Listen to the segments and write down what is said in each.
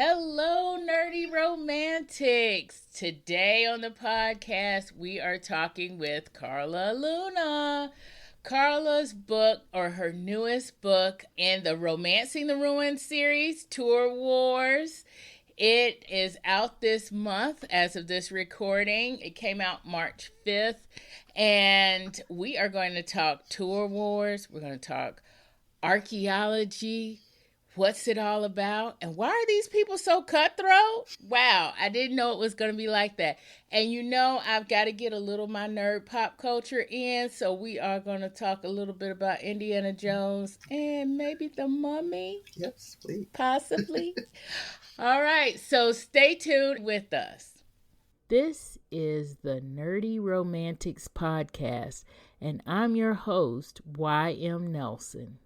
Hello, nerdy romantics. Today on the podcast, we are talking with Carla Luna. Carla's book, or her newest book in the Romancing the Ruins series, Tour Wars. It is out this month as of this recording. It came out March 5th. And we are going to talk Tour Wars. We're going to talk archaeology. What's it all about? And why are these people so cutthroat? Wow, I didn't know it was going to be like that. And I've got to get a little of my nerd pop culture in. So we are going to talk a little bit about Indiana Jones and maybe the Mummy. Yes, please. Possibly. All right, so stay tuned with us. This is the Nerdy Romantics Podcast, and I'm your host, Y.M. Nelson.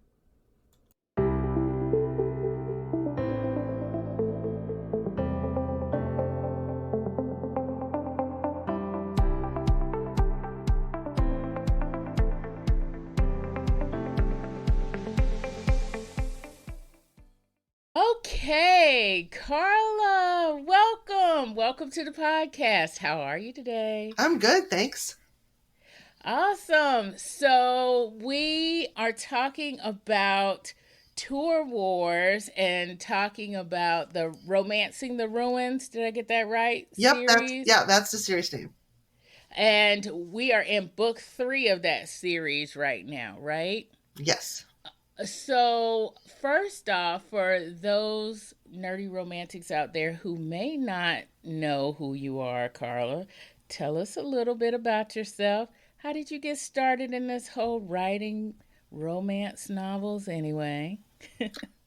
Okay, Carla, welcome. Welcome to the podcast. How are you today? I'm good, thanks. Awesome. So we are talking about Tour Wars and talking about the Romancing the Ruins. Did I get that right? Yep, series? that's the series name. And we are in book 3 of that series right now, right? Yes. So, first off, for those nerdy romantics out there who may not know who you are, Carla, tell us a little bit about yourself. How did you get started in this whole writing romance novels anyway?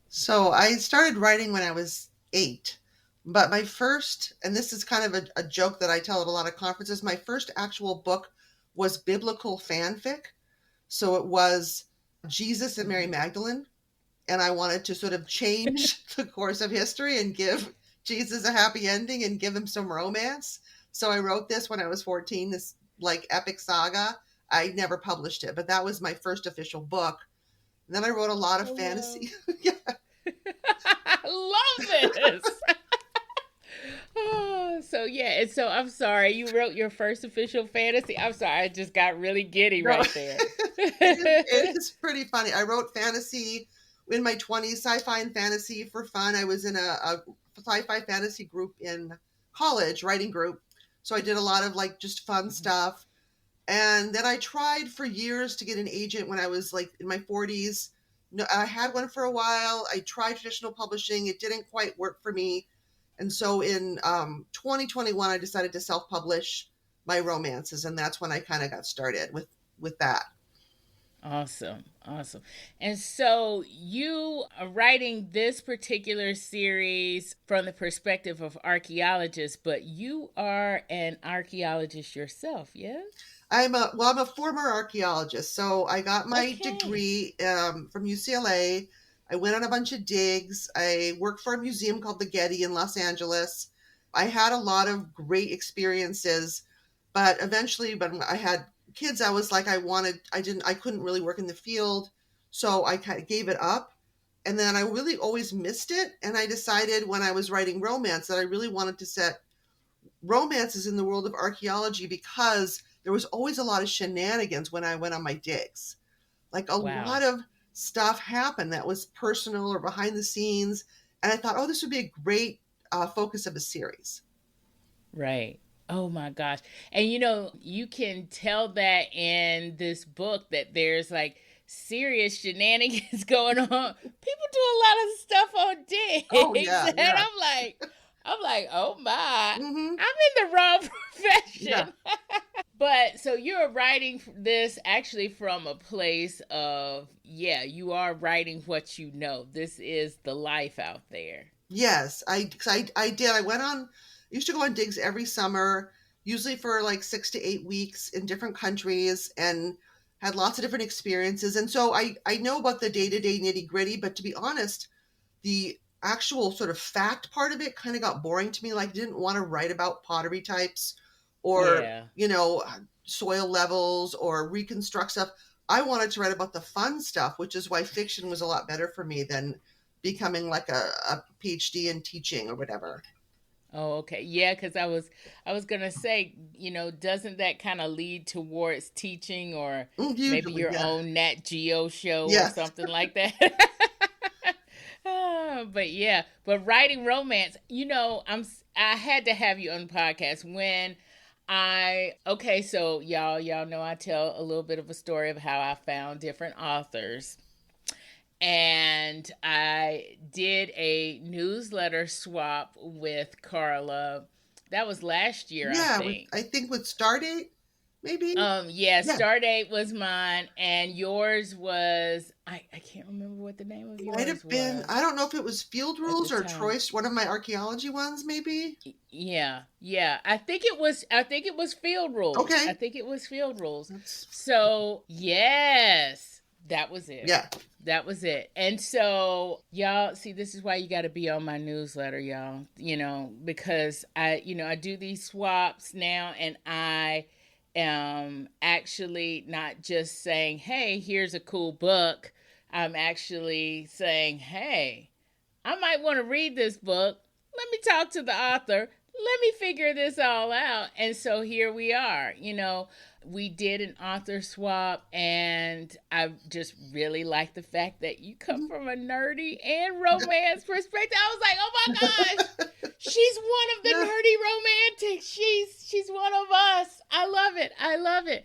So I started writing when I was 8, but my first, and this is kind of a joke that I tell at a lot of conferences, my first actual book was biblical fanfic. So it was Jesus and Mary Magdalene, and I wanted to sort of change the course of history and give Jesus a happy ending and give him some romance. So I wrote this when I was 14, this like epic saga. I never published it, but that was my first official book. And then I wrote a lot of fantasy. Yeah. I love this. And so I'm sorry, you wrote your first official fantasy. I'm sorry, I just got really giddy right there. It is pretty funny. I wrote fantasy in my 20s, sci-fi and fantasy for fun. I was in a sci-fi fantasy group in college, writing group. So I did a lot of like just fun stuff. And then I tried for years to get an agent when I was like in my 40s. No, I had one for a while. I tried traditional publishing. It didn't quite work for me. And so in 2021, I decided to self-publish my romances. And that's when I kind of got started with that. Awesome. And so you are writing this particular series from the perspective of archaeologists, but you are an archaeologist yourself, yes? I'm a former archaeologist. So I got my degree from UCLA. I went on a bunch of digs. I worked for a museum called the Getty in Los Angeles. I had a lot of great experiences, but eventually when I had kids, I was like, I couldn't really work in the field. So I kind of gave it up. And then I really always missed it. And I decided when I was writing romance that I really wanted to set romances in the world of archaeology because there was always a lot of shenanigans when I went on my digs. Like a lot of stuff happened that was personal or behind the scenes. And I thought, this would be a great focus of a series. Right. Oh my gosh. And you can tell that in this book that there's like serious shenanigans going on. People do a lot of stuff on digs. Oh, yeah. And I'm like, oh my, I'm in the wrong profession. Yeah. But so you're writing this actually from a place of, you are writing what you know. This is the life out there. Yes, I did. I used to go on digs every summer, usually for like 6 to 8 weeks in different countries, and had lots of different experiences. And so I know about the day-to-day nitty-gritty, but to be honest, the actual sort of fact part of it kind of got boring to me. Like, I didn't want to write about pottery types or, soil levels or reconstruct stuff. I wanted to write about the fun stuff, which is why fiction was a lot better for me than becoming like a PhD in teaching or whatever. Oh, okay. Yeah, because I was gonna say, doesn't that kind of lead towards teaching or maybe Usually, your yeah. own Nat Geo show or Yes. something like that? But yeah, but writing romance, I had to have you on the podcast when okay, so y'all know I tell a little bit of a story of how I found different authors. And I did a newsletter swap with Carla. That was last year, I Yeah, think. I think with Stardate, maybe? Yeah, Yeah. Stardate was mine, and yours was I can't remember what the name of Might yours have been, was I don't know if it was Field at the Rules or time. Troy's, one of my archaeology ones, maybe? Yeah. I think it was Field Rules. I Okay. think it was Field Rules. That's, So, yes, that was it. yeah. That was it. And so, y'all, see, this is why you got to be on my newsletter, y'all, because I do these swaps now, and I am actually not just saying, hey, here's a cool book. I'm actually saying, hey, I might want to read this book. Let me talk to the author. Let me figure this all out. And so here we are. We did an author swap, and I just really like the fact that you come from a nerdy and romance perspective. I was like, oh my gosh, she's one of the nerdy romantics. She's one of us. I love it. I love it.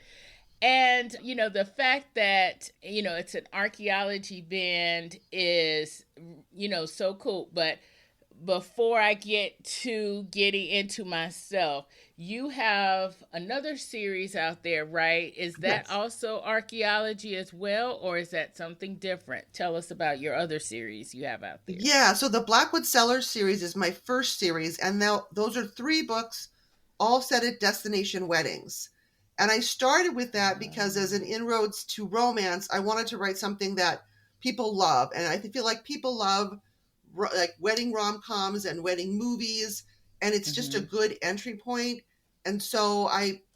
And, the fact that, it's an archaeology band is, so cool. But before I get to getting into myself, you have another series out there, right? Is that Yes. also archaeology as well, or is that something different? Tell us about your other series you have out there. Yeah, so the Blackwood Cellars series is my first series, and now those are 3 books, all set at destination weddings. And I started with that because as an inroads to romance, I wanted to write something that people love. And I feel like people love like wedding rom-coms and wedding movies, and it's just a good entry point. And so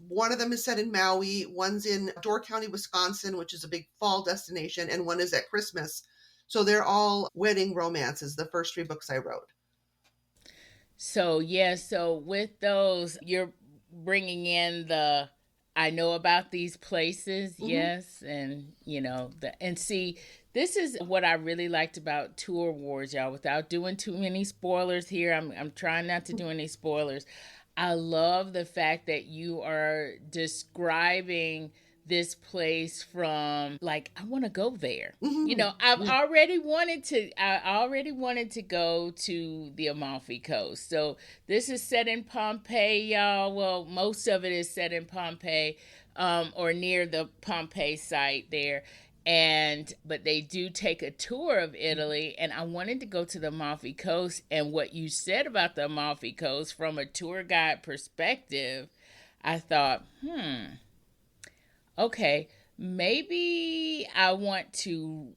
one of them is set in Maui, one's in Door County, Wisconsin, which is a big fall destination, and one is at Christmas. So they're all wedding romances, the first 3 books I wrote. So, yeah, so with those, you're bringing in I know about these places, yes, and and see, this is what I really liked about Tour Wars, y'all. Without doing too many spoilers here, I'm trying not to do any spoilers. I love the fact that you are describing this place from like I want to go there. I already wanted to go to the Amalfi Coast. So this is set in Pompeii, y'all. Well, most of it is set in Pompeii, or near the Pompeii site there. But they do take a tour of Italy, and I wanted to go to the Amalfi Coast. And what you said about the Amalfi Coast from a tour guide perspective, I thought, okay, maybe I want to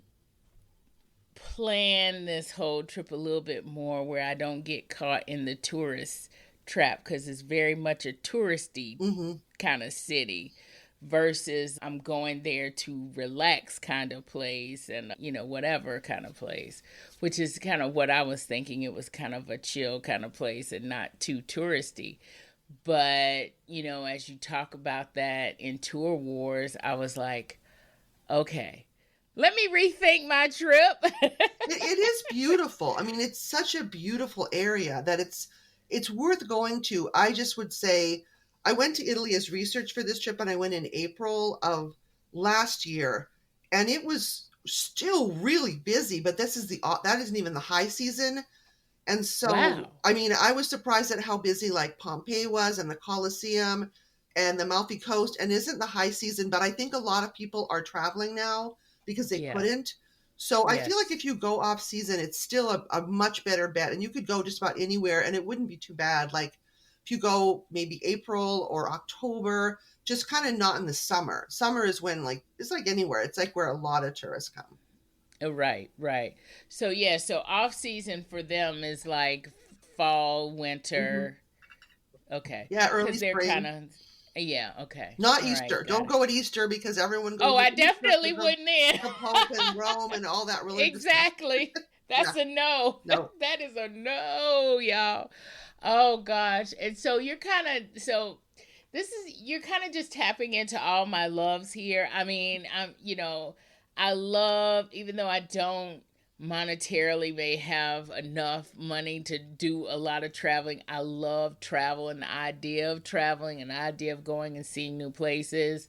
plan this whole trip a little bit more where I don't get caught in the tourist trap, because it's very much a touristy kind of city versus I'm going there to relax kind of place and, whatever kind of place, which is kind of what I was thinking. It was kind of a chill kind of place and not too touristy. But, as you talk about that in Tour Wars, I was like, okay, let me rethink my trip. It is beautiful. I mean, it's such a beautiful area that it's worth going to. I just would say I went to Italy as research for this trip, and I went in April of last year, and it was still really busy, but that isn't even the high season. And so, Wow. I mean, I was surprised at how busy like Pompeii was and the Colosseum and the Amalfi Coast, and isn't the high season, but I think a lot of people are traveling now because they couldn't. So I feel like if you go off season, it's still a much better bet, and you could go just about anywhere and it wouldn't be too bad. Like if you go maybe April or October, just kind of not in the summer. Summer is when it's like anywhere. It's like where a lot of tourists come. Right. So so off season for them is like fall, winter. Okay. Yeah, early Because they're spring. kind of okay. Not All Easter. right, Don't go at Easter because everyone goes. Oh, I at Easter definitely because wouldn't then. the Pope and Rome and all that religious Exactly. That's a no. No. That is a no, y'all. Oh gosh. And so you're kind of you're kind of just tapping into all my loves here. I mean, I love, even though I don't monetarily may have enough money to do a lot of traveling, I love travel and the idea of traveling and the idea of going and seeing new places.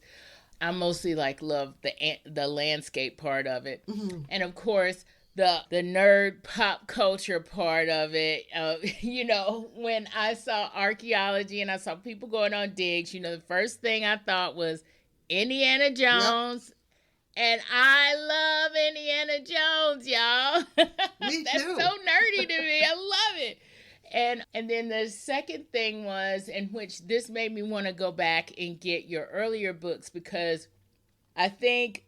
I mostly love the landscape part of it, and of course the nerd pop culture part of it. When I saw archaeology and I saw people going on digs, the first thing I thought was Indiana Jones. Yep. And I love Indiana Jones, y'all. Me That's too. so nerdy to me. I love it. And then the second thing was, in which this made me want to go back and get your earlier books, because I think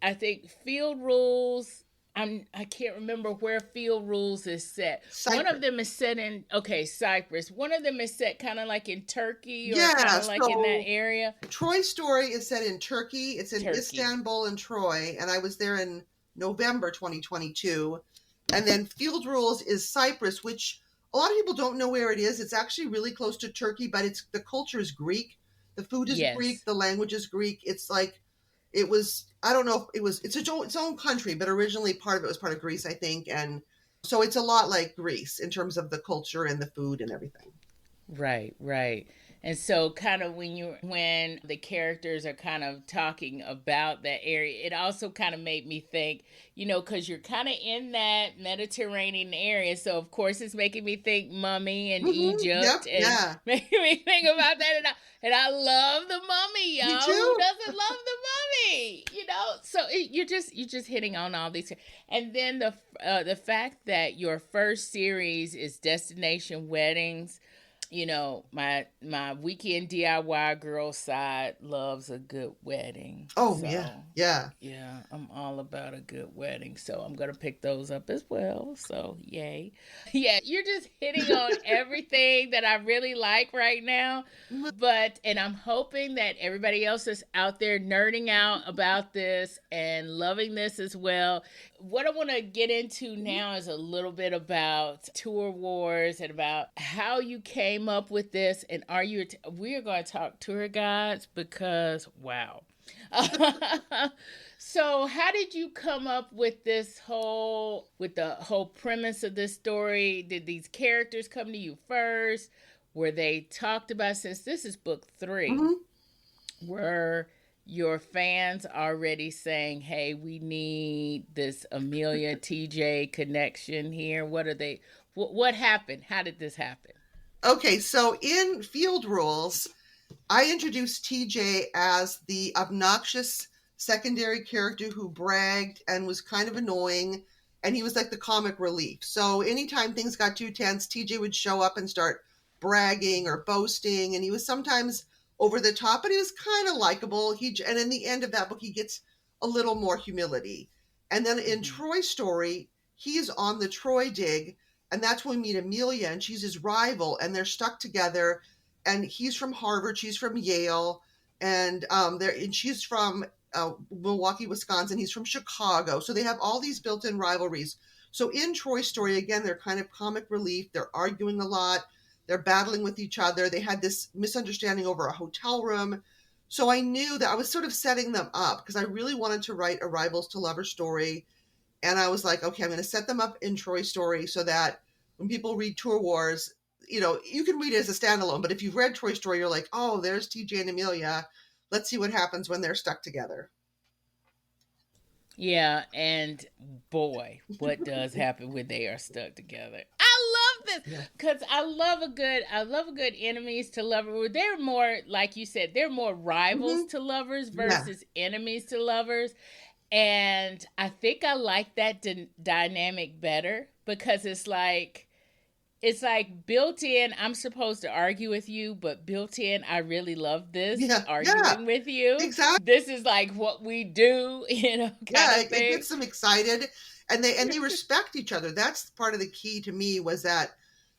Field Rules, I can't remember where Field Rules is set. Cyprus. One of them is set in Cyprus. One of them is set kind of like in Turkey, or kind of like in that area. Troy Story is set in Turkey. It's in Istanbul and Troy, and I was there in November 2022. And then Field Rules is Cyprus, which a lot of people don't know where it is. It's actually really close to Turkey, but the culture is Greek. The food is Greek. The language is Greek. It's like, it was, I don't know if it's its own country, but originally part of it was part of Greece, I think. And so it's a lot like Greece in terms of the culture and the food and everything. Right, right. And so kind of when the characters are kind of talking about that area, it also kind of made me think, because you're kind of in that Mediterranean area. So of course it's making me think Mummy and Egypt, and making me think about that. And I love the Mummy, y'all. Me too. Who doesn't love the Mummy? So you're just hitting on all these. And then the fact that your first series is Destination Weddings. My weekend DIY girl side loves a good wedding. Oh, so, yeah. Yeah, I'm all about a good wedding. So I'm going to pick those up as well. So, yay. Yeah, you're just hitting on everything that I really like right now. And I'm hoping that everybody else is out there nerding out about this and loving this as well. What I want to get into now is a little bit about Tour Wars and about how you came up with this. And we are going to talk tour guides, because wow. So how did you come up with the whole premise of this story? Did these characters come to you first? Were they talked about, since this is book 3? Were your fans already saying, hey, we need this Amelia TJ connection here? What happened? How did this happen? Okay, so in Field Rules, I introduced TJ as the obnoxious secondary character who bragged and was kind of annoying, and he was like the comic relief. So anytime things got too tense, TJ would show up and start bragging or boasting, and he was sometimes over the top, but he was kind of likable. And in the end of that book, he gets a little more humility. And then in Troy Story, he's on the Troy dig, and that's when we meet Amelia, and she's his rival, and they're stuck together. And he's from Harvard, she's from Yale, and she's from Milwaukee, Wisconsin. He's from Chicago. So they have all these built-in rivalries. So in Troy Story, again, they're kind of comic relief. They're arguing a lot. They're battling with each other. They had this misunderstanding over a hotel room. So I knew that I was sort of setting them up, because I really wanted to write a rivals to lover story. And I was like, okay, I'm going to set them up in Troy Story so that when people read Tour Wars, you can read it as a standalone, but if you've read Troy Story, you're like, oh, there's TJ and Amelia. Let's see what happens when they're stuck together. Yeah, and boy, what does happen when they are stuck together? I love this, because I love a good enemies to lovers. They're more, like you said, they're more rivals to lovers versus enemies to lovers. And I think I like that dynamic better, because it's like built in, I'm supposed to argue with you, but built in, I really love this, arguing with you. Exactly. This is like what we do, kind of thing. It gets them excited, and they respect each other. That's part of the key to me, was that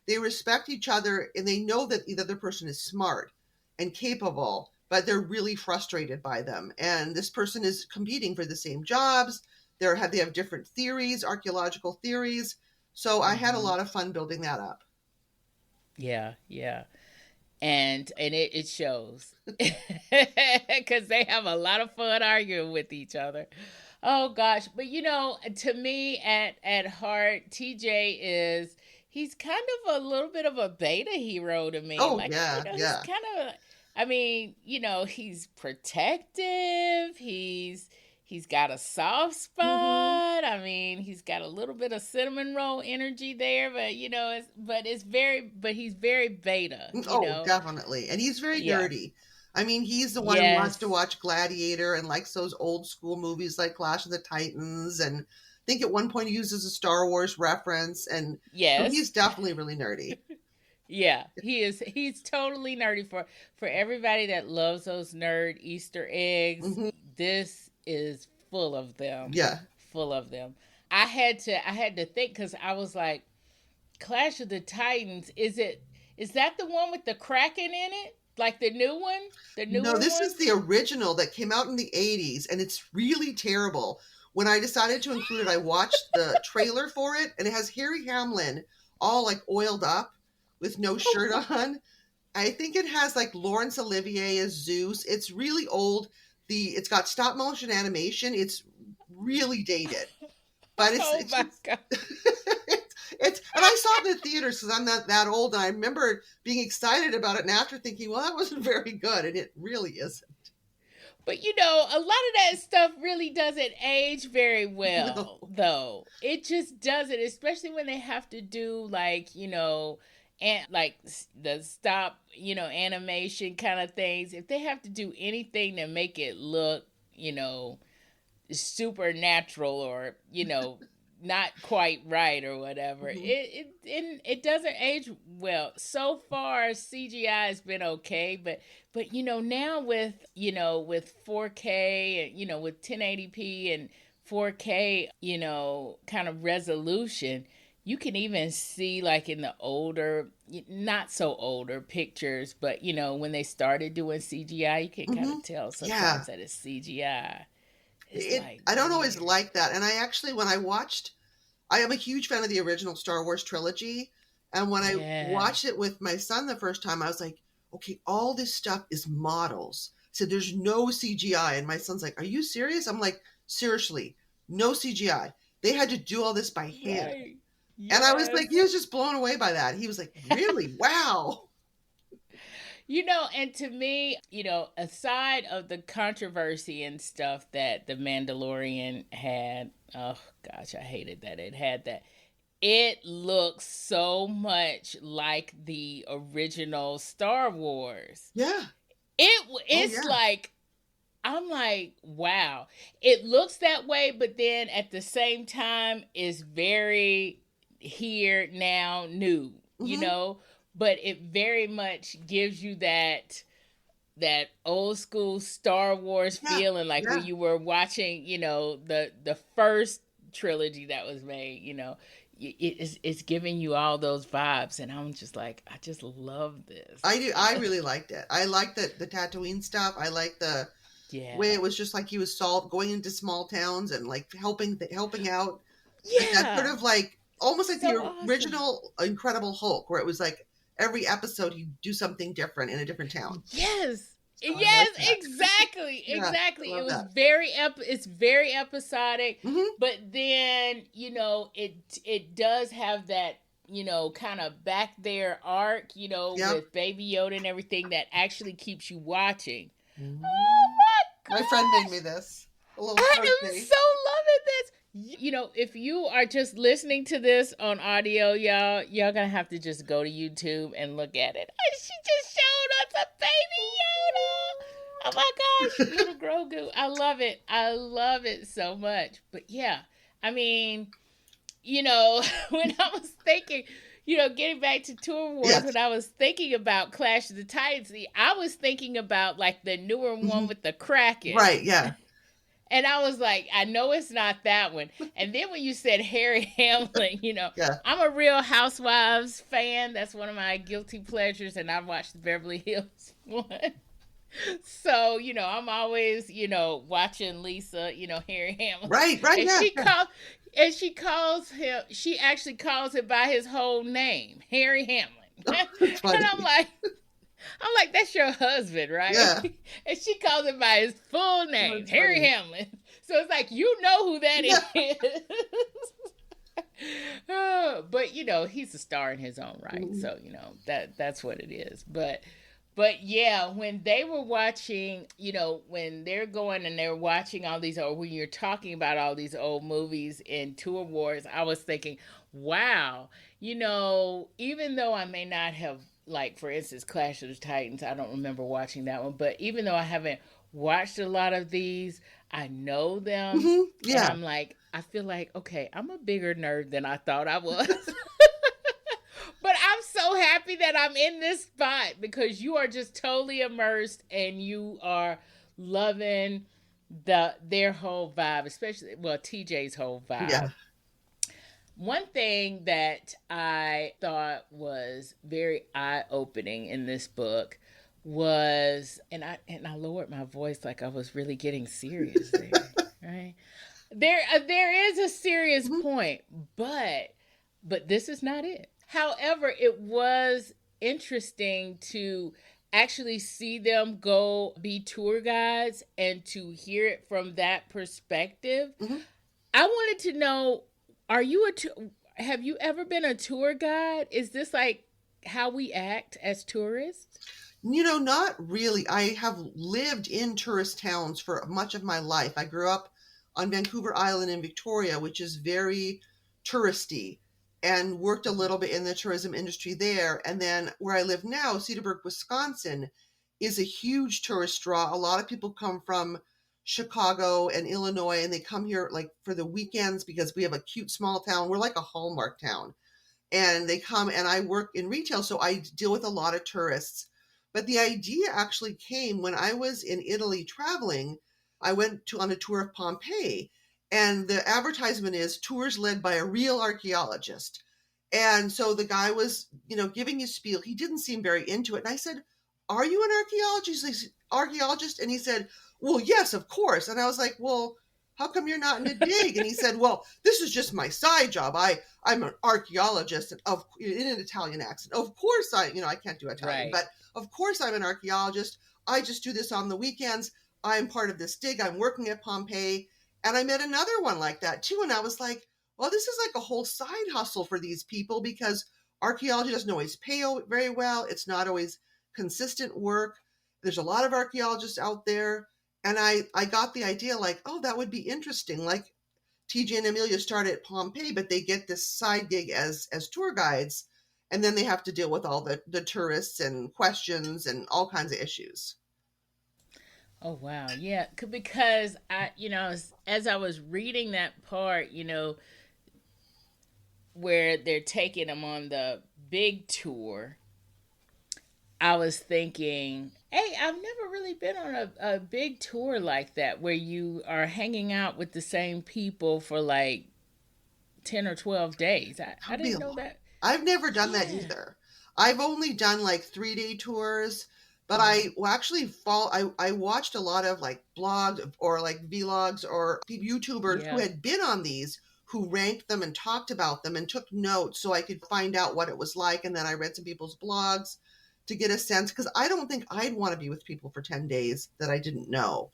they respect each other, and they know that the other person is smart and capable, but they're really frustrated by them. And this person is competing for the same jobs. They have different theories, archaeological theories. So I had a lot of fun building that up. Yeah, yeah. And it shows because they have a lot of fun arguing with each other. Oh gosh, but to me at heart, TJ is he's kind of a little bit of a beta hero to me. Oh Like yeah, he's yeah. kind of, I mean, he's protective. He's got a soft Mm-hmm. spot. I mean, he's got a little bit of cinnamon roll energy there, but he's very beta, Oh, definitely. And he's very Yeah. nerdy. I mean, he's the one who wants to Yes. watch Gladiator and likes those old school movies like Clash of the Titans. And I think at one point he uses a Star Wars reference. And so he's Yes. definitely really nerdy. Yeah, he is. He's totally nerdy for everybody that loves those nerd Easter eggs. Hmm. This is full of them. Yeah. Full of them. I had to think cuz I was like Clash of the Titans, is that the one with the Kraken in it? Like the new one? The No, newer this one? is the original that came out in the 80s, and it's really terrible. When I decided to include it, I watched the trailer for it, and it has Harry Hamlin all like oiled up with no shirt on. I think it has like Laurence Olivier as Zeus. It's really old. It's got stop motion animation. It's really dated, but Oh it's my just god. it's and I saw it in the theaters because I'm not that old, and I remember being excited about it, and after thinking, well, that wasn't very good, and it really isn't. But a lot of that stuff really doesn't age very well, No. though. It just doesn't, especially when they have to do and like the stop, animation kind of things. If they have to do anything to make it look, supernatural or not quite right or whatever, Mhm. it doesn't age well. So far CGI has been okay, but now with 4K and with 1080p and 4K kind of resolution, you can even see like in the older, not so older pictures, but when they started doing CGI, you can kind Mhm. of tell Yeah. sometimes that it's CGI. It's like I don't always weird. like that. And I actually, when I am a huge fan of the original Star Wars trilogy. And when I Yeah. watched it with my son the first time, I was like, okay, all this stuff is models. So there's no CGI. And my son's like, are you serious? I'm like, seriously, no CGI. They had to do all this by hand. Right. And I was like, Yes. he was just blown away by that. He was like, really? Wow. And to me, aside of the controversy and stuff that The Mandalorian had, oh gosh, I hated that it had that. It looks so much like the original Star Wars. Yeah. Oh, It's yeah. like I'm like, wow. It looks that way, but then at the same time is very here now new, Hmm. but it very much gives you that old school Star Wars Yeah. feeling like when Yeah. you were watching, the first trilogy that was made, it's giving you all those vibes and I'm just like I just love this. I do. I really liked it. I liked the Tatooine stuff. I liked the way Yeah. it was just like he was salt going into small towns and like helping out. Like that sort Yeah. of like almost like So the awesome. original Incredible Hulk, where it was like every episode he'd do something different in a different town. Yes. So I like Yes, that. exactly. Yeah, I Exactly. It love was that. it's very episodic, Hmm. but then, it does have that, kind of back there arc, Yep. with Baby Yoda and everything that actually keeps you watching. Oh Mhm. my My friend made me gosh. this a little I am Sharpie. so loving this. If you are just listening to this on audio, y'all gonna have to just go to YouTube and look at it. And she just showed us a baby Yoda. Oh my gosh, little Grogu. I love it. I love it so much. But yeah, I mean, when I was thinking, getting back to Tour Wars, Yes. when I was thinking about Clash of the Titans, I was thinking about like the newer one Hmm. with the Kraken. Right. Yeah. And I was like, I know it's not that one. And then when you said Harry Hamlin, Yeah. I'm a Real Housewives fan. That's one of my guilty pleasures. And I watched the Beverly Hills one. So, I'm always, watching Lisa, Harry Hamlin. Right. Right. And Yeah. she Yeah. called, And she actually calls him by his whole name, Harry Hamlin. That's And funny. I'm like, that's your husband, right? Yeah. And she calls him by his full name, That's Harry funny. Hamlin. So it's like, you know who that is. But you know, he's a star in his own right. Mhm. So, you know, that's what it is. But yeah, when they were watching, you know, when they're going and they're watching all these, or when you're talking about all these old movies in tour wars, I was thinking, wow, you know, even though I may not have, like, for instance, Clash of the Titans, I don't remember watching that one, but even though I haven't watched a lot of these, I know them. And Yeah. I'm like, I feel like, okay, I'm a bigger nerd than I thought I was. But I'm so happy that I'm in this spot because you are just totally immersed and you are loving their whole vibe, especially, well, TJ's whole vibe. Yeah. One thing that I thought was very eye-opening in this book was, and I lowered my voice like I was really getting serious there, right? There is a serious point, but this is not it. However, it was interesting to actually see them go be tour guides and to hear it from that perspective. I wanted to know, have you ever been a tour guide? Is this like how we act as tourists? You know, not really. I have lived in tourist towns for much of my life. I grew up on Vancouver Island in Victoria, which is very touristy, and worked a little bit in the tourism industry there. And then where I live now, Cedarburg, Wisconsin, is a huge tourist draw. A lot of people come from Chicago and Illinois, and they come here like for the weekends because we have a cute small town. We're like a Hallmark town. And they come, and I work in retail, so I deal with a lot of tourists. But the idea actually came when I was in Italy traveling. I went on a tour of Pompeii, and the advertisement is tours led by a real archaeologist. And so the guy was, giving his spiel. He didn't seem very into it. And I said, "Are you an archaeologist?" And he said, "Well, yes, of course." And I was like, "Well, how come you're not in a dig?" And he said, "Well, this is just my side job. I'm an archaeologist," and in an Italian accent. Of course I can't do Italian, Right. but of course I'm an archaeologist. I just do this on the weekends. I'm part of this dig. I'm working at Pompeii. And I met another one like that too. And I was like, well, this is like a whole side hustle for these people because archaeology doesn't always pay very well. It's not always consistent work. There's a lot of archaeologists out there. And I got the idea like, oh, that would be interesting. Like TJ and Amelia started at Pompeii, but they get this side gig as tour guides. And then they have to deal with all the tourists and questions and all kinds of issues. Oh wow, yeah, because as I was reading that part, where they're taking them on the big tour, I was thinking, hey, I've never really been on a big tour like that where you are hanging out with the same people for like 10 or 12 days. I didn't know that. I've never done that either. I've only done like 3-day tours, but I actually I watched a lot of like blogs or like vlogs or YouTubers who had been on these, who ranked them and talked about them and took notes so I could find out what it was like. And then I read some people's blogs to get a sense, because I don't think I'd want to be with people for 10 days that I didn't know.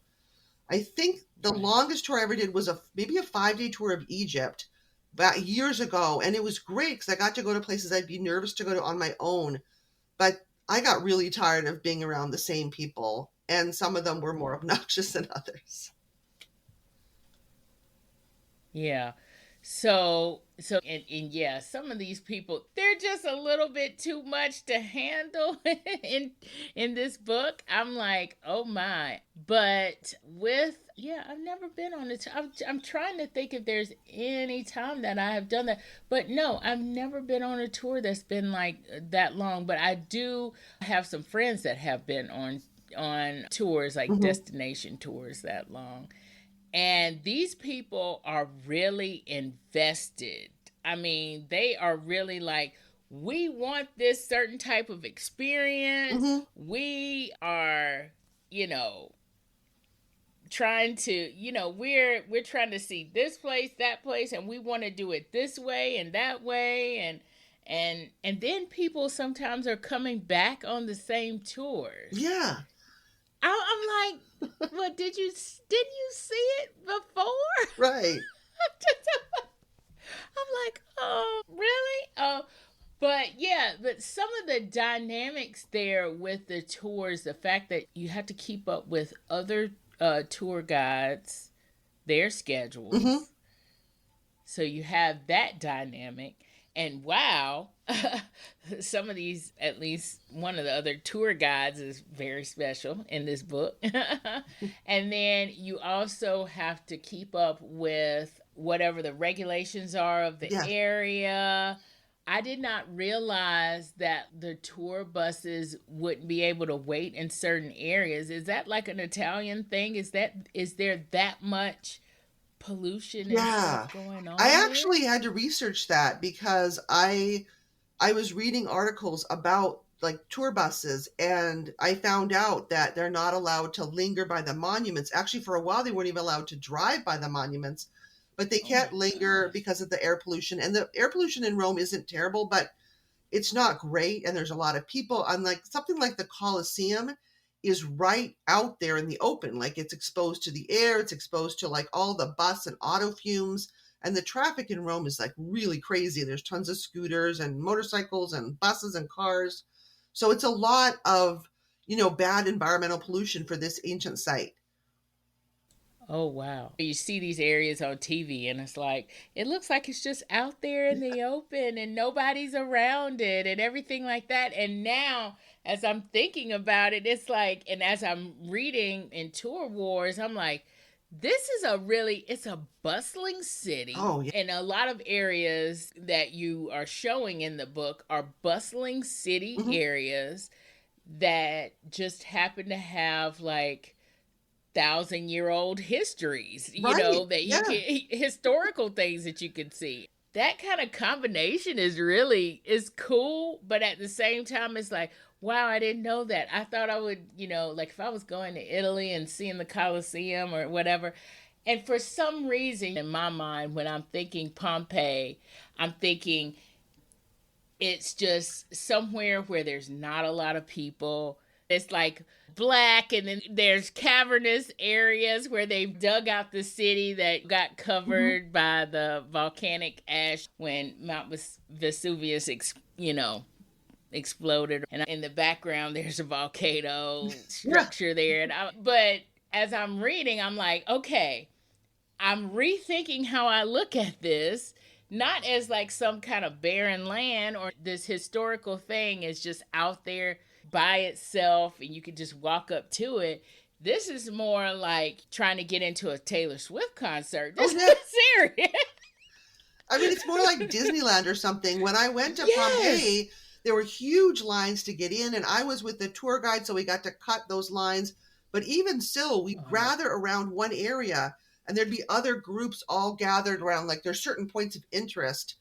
I think the longest tour I ever did was maybe a 5-day tour of Egypt about years ago. And it was great because I got to go to places I'd be nervous to go to on my own. But I got really tired of being around the same people. And some of them were more obnoxious than others. Yeah. So and yeah, some of these people, they're just a little bit too much to handle in this book. I'm like, oh my. But I've never been on it. I'm trying to think if there's any time that I have done that. But no, I've never been on a tour that's been like that long. But I do have some friends that have been on tours, like destination tours that long. And these people are really invested. I mean, they are really like, we want this certain type of experience. We are, trying to, we're trying to see this place, that place, and we want to do it this way and that way, and then people sometimes are coming back on the same tours. Yeah. I'm like, well, didn't you see it before? Right. I'm like, oh, really? Oh, but yeah, but some of the dynamics there with the tours, the fact that you have to keep up with other tour guides, their Mm-hmm. schedules. So you have that dynamic. And wow, some of these, at least one of the other tour guides is very special in this book. And then you also have to keep up with whatever the regulations are of the Yeah. area. I did not realize that the tour buses wouldn't be able to wait in certain areas. Is that like an Italian thing? Is there that much pollution and Yeah. stuff going I on there? actually had to research that because I was reading articles about like tour buses, and I found out that they're not allowed to linger by the monuments. Actually, for a while they weren't even allowed to drive by the monuments, but they Oh can't my linger gosh. because of the air pollution. And the air pollution in Rome isn't terrible, but it's not great, and there's a lot of people. Unlike something like the Colosseum is right out there in the open, like it's exposed to the air, it's exposed to like all the bus and auto fumes, and the traffic in Rome is like really crazy. There's tons of scooters and motorcycles and buses and cars, so it's a lot of bad environmental pollution for this ancient site. Oh wow. You see these areas on TV and it's like it looks like it's just out there in the open and nobody's around it and everything like that. And now as I'm thinking about it, it's like, and as I'm reading in Tour Wars, I'm like, it's a bustling city. Oh yeah. And a lot of areas that you are showing in the book are bustling city Hmm. areas that just happen to have like 1,000-year-old histories, Right. that you Yeah. can historical things that you can see. That kind of combination is cool, but at the same time it's like, wow, I didn't know that. I thought I would, like if I was going to Italy and seeing the Colosseum or whatever. And for some reason in my mind when I'm thinking Pompeii, I'm thinking it's just somewhere where there's not a lot of people. It's like black, and then there's cavernous areas where they've dug out the city that got Hmm. covered by the volcanic ash when Mount Vesuvius, exploded. And in the background, there's a volcano Yeah. structure there. But as I'm reading, I'm like, okay, I'm rethinking how I look at this, not as like some kind of barren land or this historical thing is just out there by itself and you can just walk up to it. This is more like trying to get into a Taylor Swift concert. Oh This yeah. is serious. I mean, it's more like Disneyland or something. When I went to Yes. Pompeii, there were huge lines to get in, and I was with the tour guide, so we got to cut those lines. But even still, we'd Oh, gather around one area, and there'd be other groups all gathered around. Like there's certain points of interest,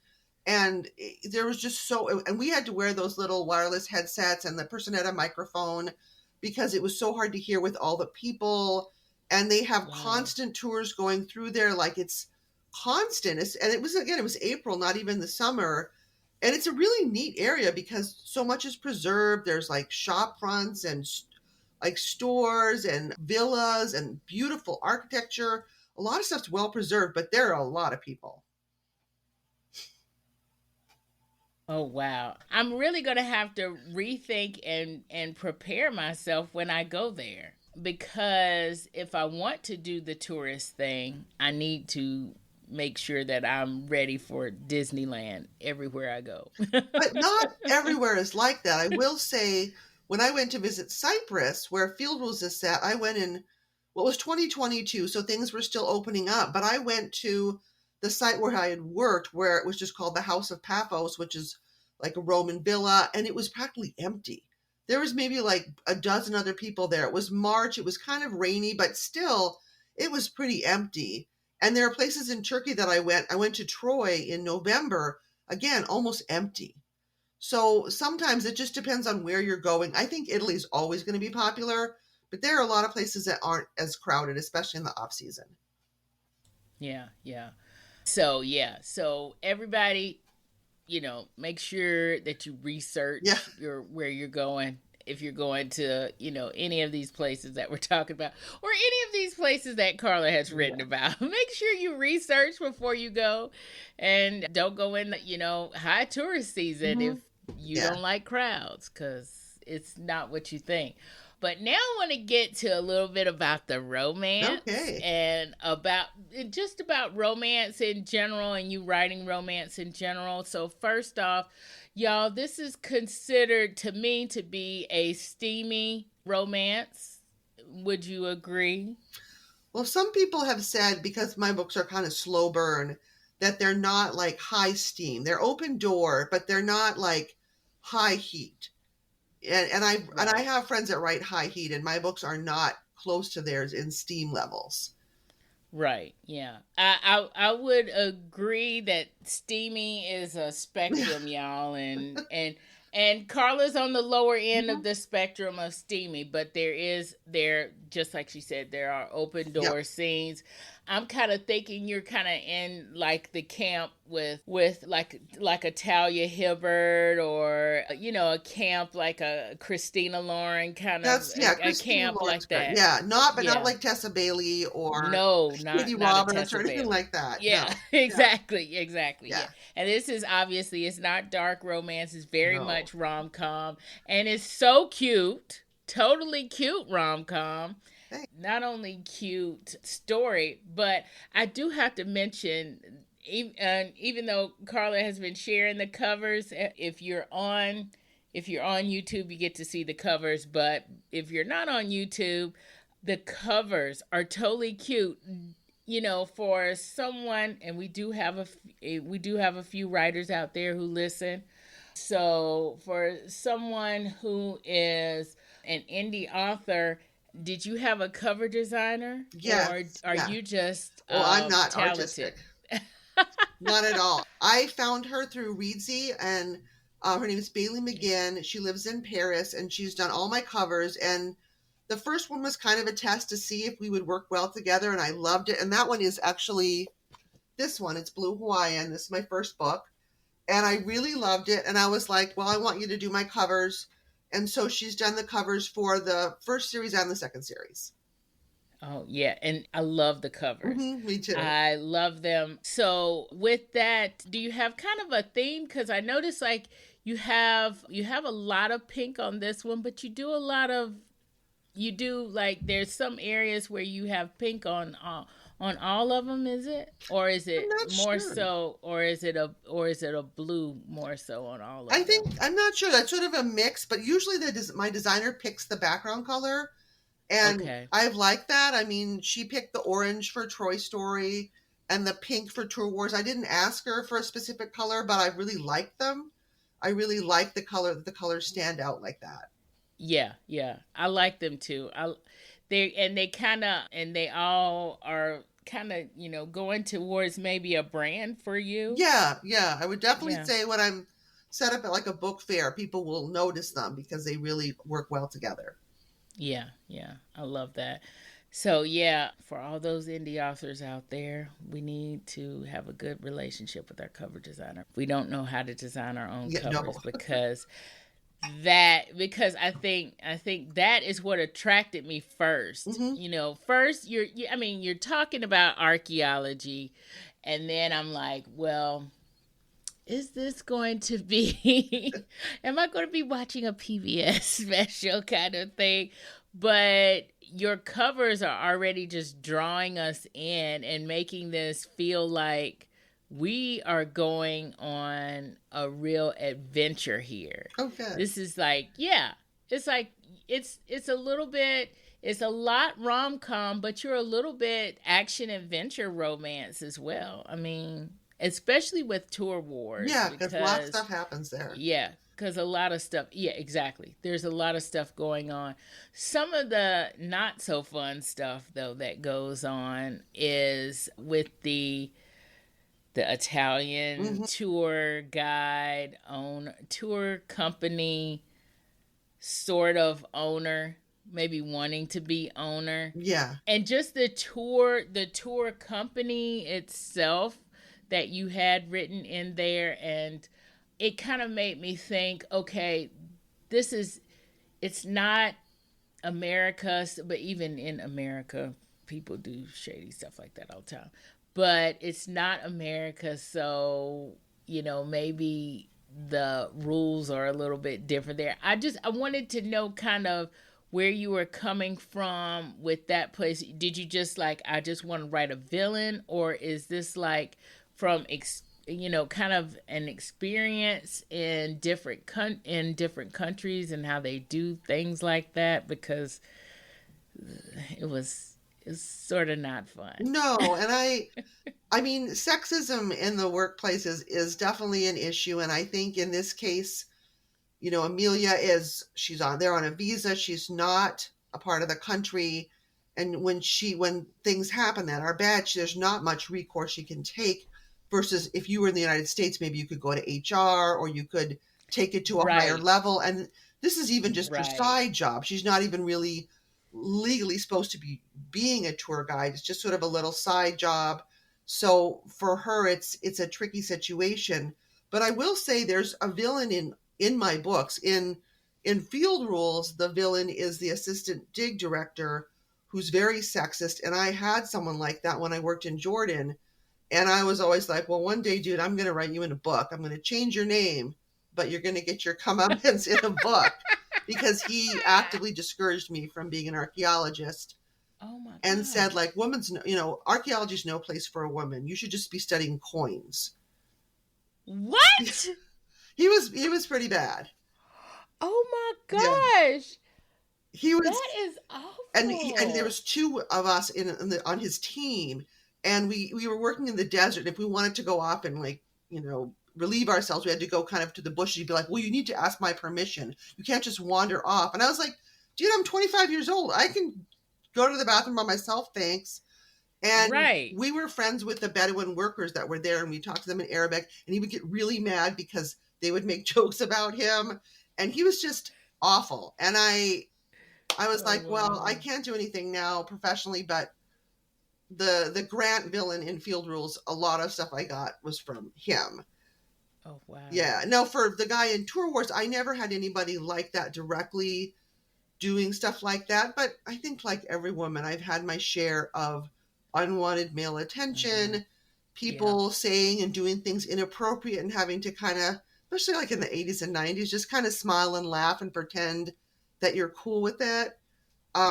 and there was just so. And we had to wear those little wireless headsets, and the person had a microphone because it was so hard to hear with all the people. And they have wow. constant tours going through there, like it's constant. And it was, again, it was April, not even the summer. And it's a really neat area because so much is preserved. There's like shop fronts and like stores and villas and beautiful architecture. A lot of stuff's well preserved, but there are a lot of people. Oh wow. I'm really going to have to rethink and prepare myself when I go there because if I want to do the tourist thing, I need to make sure that I'm ready for Disneyland everywhere I go. But not everywhere is like that. I will say, when I went to visit Cyprus, where Field Rules is set, I went in, well, it was 2022, so things were still opening up. But I went to the site where I had worked, where it was just called the House of Paphos, which is like a Roman villa, and it was practically empty. There was maybe like a dozen other people there. It was March, it was kind of rainy, but still, it was pretty empty. And there are places in Turkey that I went. I went to Troy in November, again, almost empty. So sometimes it just depends on where you're going. I think Italy's always going to be popular, But there are a lot of places that aren't as crowded, especially in the off season. Yeah, yeah. So everybody, make sure that you research where you're going. If you're going to, any of these places that we're talking about, or any of these places that Carla has written about, make sure you research before you go, and don't go in, high tourist season if you don't like crowds, because it's not what you think. But now I want to get to a little bit about the romance and just about romance in general, and you writing romance in general. So first off, y'all, this is considered to me to be a steamy romance. Would you agree? Well, some people have said, because my books are kind of slow burn, that they're not like high steam. They're open door, but they're not like high heat. And I have friends that write high heat, and my books are not close to theirs in steam levels. Right. Yeah. I would agree that steamy is a spectrum, y'all, and Carla's on the lower end of the spectrum of steamy, but there just like she said, there are open door scenes. I'm kind of thinking you're kind of in like the camp with like a Talia Hibbert, or a camp like a Christina Lauren kind of a camp Lauren's like that. Yeah, not like Tessa Bailey or Katie Roberts or anything like that. Yeah, no. Exactly. Yeah. And this is obviously, it's not dark romance. It's very much rom-com, and it's so cute, totally cute rom-com. Not only cute story, but I do have to mention, even though Carla has been sharing the covers, if you're on YouTube, you get to see the covers, but if you're not on YouTube, the covers are totally cute. For someone, and we do have a few writers out there who listen. So for someone who is an indie author, did you have a cover designer? Yes. Or are you just I'm not talented? Artistic. Not at all. I found her through Reedsy, and her name is Bailey McGinn. She lives in Paris, and she's done all my covers. And the first one was kind of a test to see if we would work well together, and I loved it. And that one is actually this one. It's Blue Hawaiian. This is my first book, and I really loved it. And I was like, well, I want you to do my covers. And so she's done the covers for the first series and the second series. Oh, yeah. And I love the covers. Me too. I love them. So with that, do you have kind of a theme? Because I noticed like you have a lot of pink on this one, but you do like, there's some areas where you have pink on all of them, is it? Or is it more so, or is it a blue more so on all of them? I'm not sure. That's sort of a mix, but usually my designer picks the background color, and I've liked that. I mean, she picked the orange for Troy Story and the pink for Tour Wars. I didn't ask her for a specific color, but I really liked them. I really like the colors stand out like that. Yeah, I like them too. They all are kind of, going towards maybe a brand for you. Yeah. I would definitely say when I'm set up at like a book fair, people will notice them because they really work well together. Yeah. I love that. So for all those indie authors out there, we need to have a good relationship with our cover designer. We don't know how to design our own covers because I think that is what attracted me first. First you're talking about archaeology, and then I'm like, well, is this going to be am I going to be watching a PBS special kind of thing? But your covers are already just drawing us in and making this feel like we are going on a real adventure here. Okay. This is like, it's like, it's a little bit, it's a lot rom-com, but you're a little bit action adventure romance as well. I mean, especially with Tour Wars. Yeah, because a lot of stuff happens there. Yeah, because a lot of stuff, exactly. There's a lot of stuff going on. Some of the not so fun stuff, though, that goes on is with the Italian tour guide, tour company sort of owner maybe wanting to be owner. Yeah. And just the tour company itself that you had written in there, and it kind of made me think, okay, this is it's not America, but even in America, people do shady stuff like that all the time. But it's not America, so maybe the rules are a little bit different there. I wanted to know kind of where you were coming from with that place. Did you just like, I just want to write a villain, or is this like from kind of an experience in different countries and how they do things like that? Because it's sort of not fun. No, and I mean, sexism in the workplace is definitely an issue, and I think in this case, Amelia she's on there on a visa. She's not a part of the country. And when things happen that are bad, there's not much recourse she can take versus if you were in the United States, maybe you could go to HR or you could take it to a higher Right, level. And this is even just her right, side job. She's not even really legally supposed to be being a tour guide. It's just sort of a little side job. So for her, it's a tricky situation. But I will say there's a villain in my books. In Field Rules, the villain is the assistant dig director who's very sexist. And I had someone like that when I worked in Jordan. And I was always like, well, one day, dude, I'm going to write you in a book. I'm going to change your name, but you're going to get your comeuppance in a book because he actively discouraged me from being an archaeologist oh my and said, gosh. like, archaeology is no place for a woman. You should just be studying coins. What? He was pretty bad. Oh Yeah. my gosh. He was That is and there awful. was two of us on his team, and we were working in the desert. If we wanted to go off and like relieve ourselves, we had to go kind of to the bushes. He'd be like, well, you need to ask my permission, you can't just wander off. And I was like, dude, I'm 25 years old, I can go to the bathroom by myself, thanks. And Right. we were friends with the Bedouin workers that were there, and we talked to them in Arabic, and he would get really mad because they would make jokes about him, and he was just awful. And I was Oh like, well, I wow. can't do anything now professionally, but the Grant villain in Field Rules, a lot of stuff I got was from him. Oh wow. Yeah. No, for the guy in Tour Wars, I never had anybody like that directly doing stuff like that. But I think, like every woman, I've had my share of unwanted male Mm-hmm. attention, Yeah. people saying and doing things inappropriate and having to kind of, especially like in the 80s and 90s, just kind of smile and laugh and pretend that you're cool with it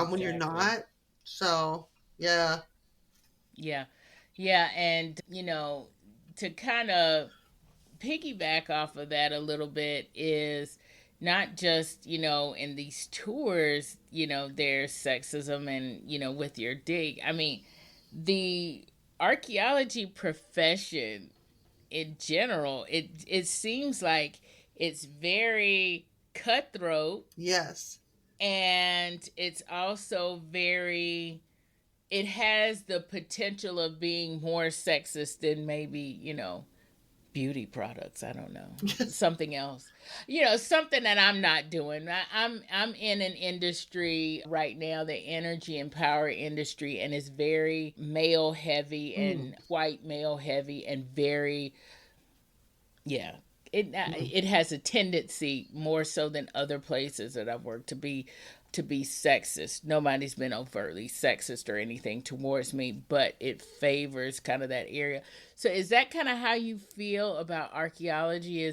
when you're Exactly. not. So, yeah. Yeah. Yeah. And, to kind of piggyback off of that a little bit is not just, in these tours, there's sexism and, with your dig. I mean, the archaeology profession in general, it seems like it's very cutthroat, Yes. and it's also very, it has the potential of being more sexist than maybe, beauty products. I don't know, something else, something that I'm not doing. I'm in an industry right now, the energy and power industry, and it's very male heavy Mm, and white male heavy and very, yeah. mm. It has a tendency more so than other places that I've worked to be sexist. Nobody's been overtly sexist or anything towards me, but it favors kind of that area. So is that kind of how you feel about archaeology?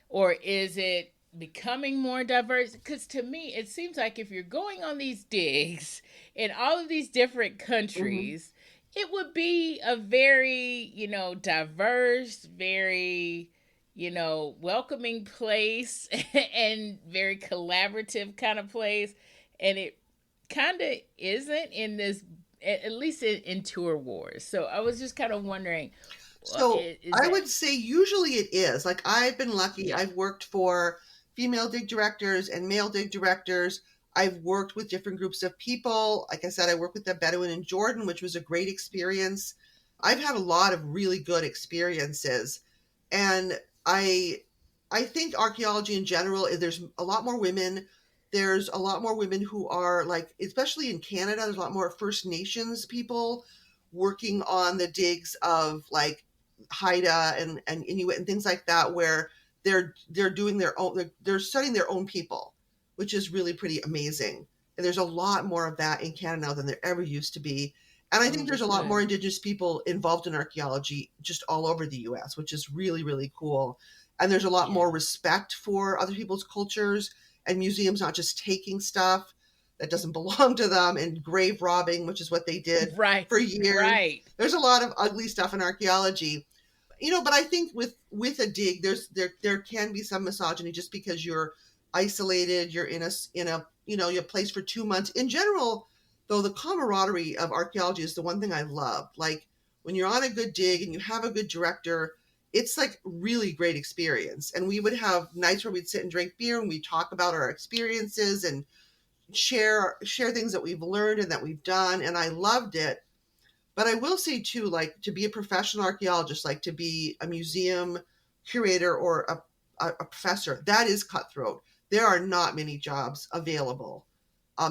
Or is it becoming more diverse? Because to me, it seems like if you're going on these digs in all of these different Hmm. countries, it would be a very, diverse, very, welcoming place and very collaborative kind of place. And it kind of isn't in this, at least in Tour Wars. So I was just kind of wondering, So is I that, would say usually it is. Like I've been lucky. yeah. I've worked for female dig directors and male dig directors. I've worked with different groups of people. Like I said, I worked with the Bedouin in Jordan, which was a great experience. I've had a lot of really good experiences. And I I think archaeology in general, there's a lot more women. there's a lot more women who are like, especially in Canada, there's a lot more First Nations people working on the digs of like Haida and Inuit and things like that, where they're doing their own, they're studying their own people, which is really pretty amazing. And there's a lot more of that in Canada now than there ever used to be. And I think Oh, there's a that's lot more good. Indigenous people involved in archaeology just all over the US, which is really, really cool. And there's a lot more Yeah. respect for other people's cultures, and museums not just taking stuff that doesn't belong to them and grave robbing, which is what they did Right. for years. Right. There's a lot of ugly stuff in archaeology, but I think with a dig, there can be some misogyny just because you're isolated, you're in a your place for 2 months. In general, though, the camaraderie of archaeology is the one thing I love. Like when you're on a good dig and you have a good director, it's like really great experience. And we would have nights where we'd sit and drink beer and we'd talk about our experiences and share things that we've learned and that we've done. And I loved it. But I will say too, like to be a professional archaeologist, like to be a museum curator or a professor, that is cutthroat. There are not many jobs available.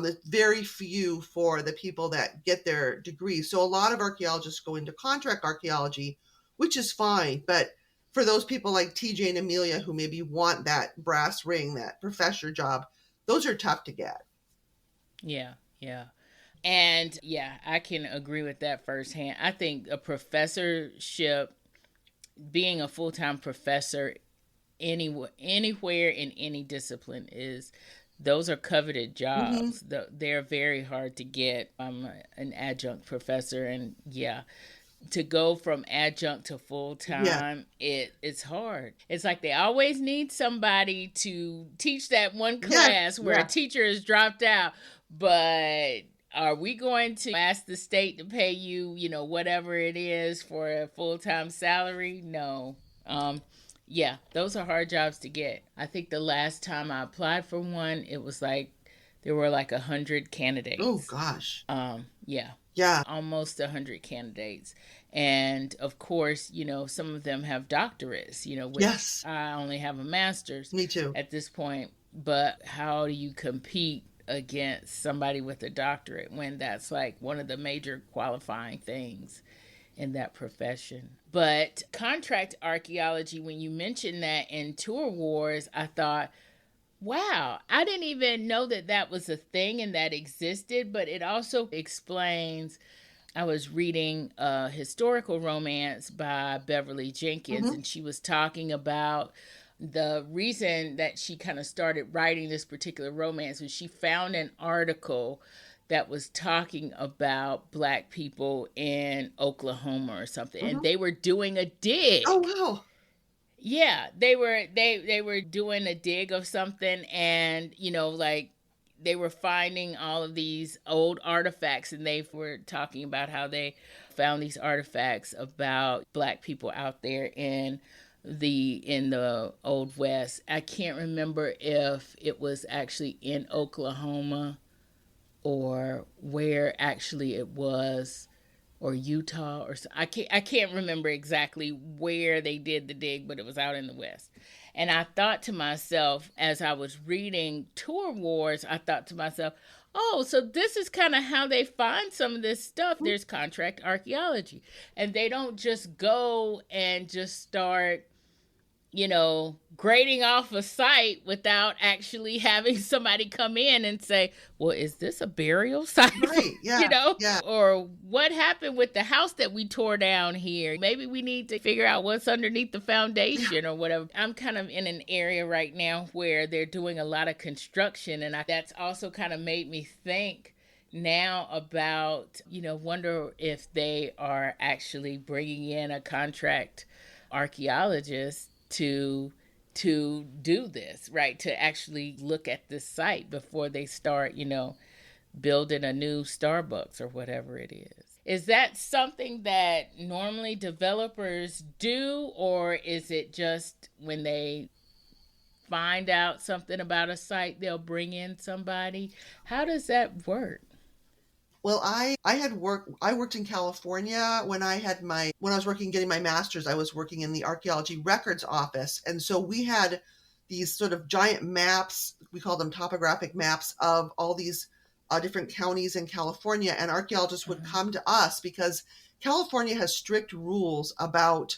There's very few for the people that get their degrees. So a lot of archaeologists go into contract archaeology, which is fine. But for those people like TJ and Amelia who maybe want that brass ring, that professor job, those are tough to get. Yeah. Yeah. And yeah, I can agree with that firsthand. I think a professorship, being a full time professor anywhere in any discipline, is those are coveted Mm-hmm. jobs. They're very hard to get. I'm an adjunct professor, and yeah, to go from adjunct to full Yeah. time, it's hard. It's like they always need somebody to teach that one Yes. class where a Yeah. teacher has dropped out. But are we going to ask the state to pay you, whatever it is for a full time salary? No. Yeah, those are hard jobs to get. I think the last time I applied for one, it was like there were like 100 Oh candidates. gosh. Yeah, Yeah. almost 100 candidates. And of course, some of them have doctorates, which Yes. I only have a master's Me too. at this point. But how do you compete against somebody with a doctorate when that's like one of the major qualifying things in that profession? But contract archaeology, when you mentioned that in Tour Wars, I thought, wow, I didn't even know that that was a thing and that existed, but it also explains. I was reading a historical romance by Beverly Jenkins, Mm-hmm. and she was talking about the reason that she kind of started writing this particular romance was she found an article that was talking about black people in Oklahoma or something, and Mm-hmm. they were doing a Oh dig. wow. Yeah, they were doing a dig of something, and like they were finding all of these old artifacts, and they were talking about how they found these artifacts about black people out there in the old west. I can't remember if it was actually in Oklahoma or where actually it was, or Utah, or I can't remember exactly where they did the dig, but it was out in the west. And I thought to myself, as I was reading Tour Wars, I thought to myself, oh, so this is kind of how they find some of this stuff. There's contract archaeology, and they don't just go and just start grading off a site without actually having somebody come in and say, well, is this a burial site? Right. Yeah. Yeah. Or what happened with the house that we tore down here? Maybe we need to figure out what's underneath the foundation or whatever. I'm kind of in an area right now where they're doing a lot of construction, and that's also kind of made me think now about, wonder if they are actually bringing in a contract archaeologist to do this, right? To actually look at this site before they start, building a new Starbucks or whatever it is. Is that something that normally developers do, or is it just when they find out something about a site, they'll bring in somebody? How does that work? Well, I worked in California when I was working getting my master's. I was working in the archaeology records office, and so we had these sort of giant maps. We call them topographic maps of all these different counties in California. And archaeologists would come to us because California has strict rules about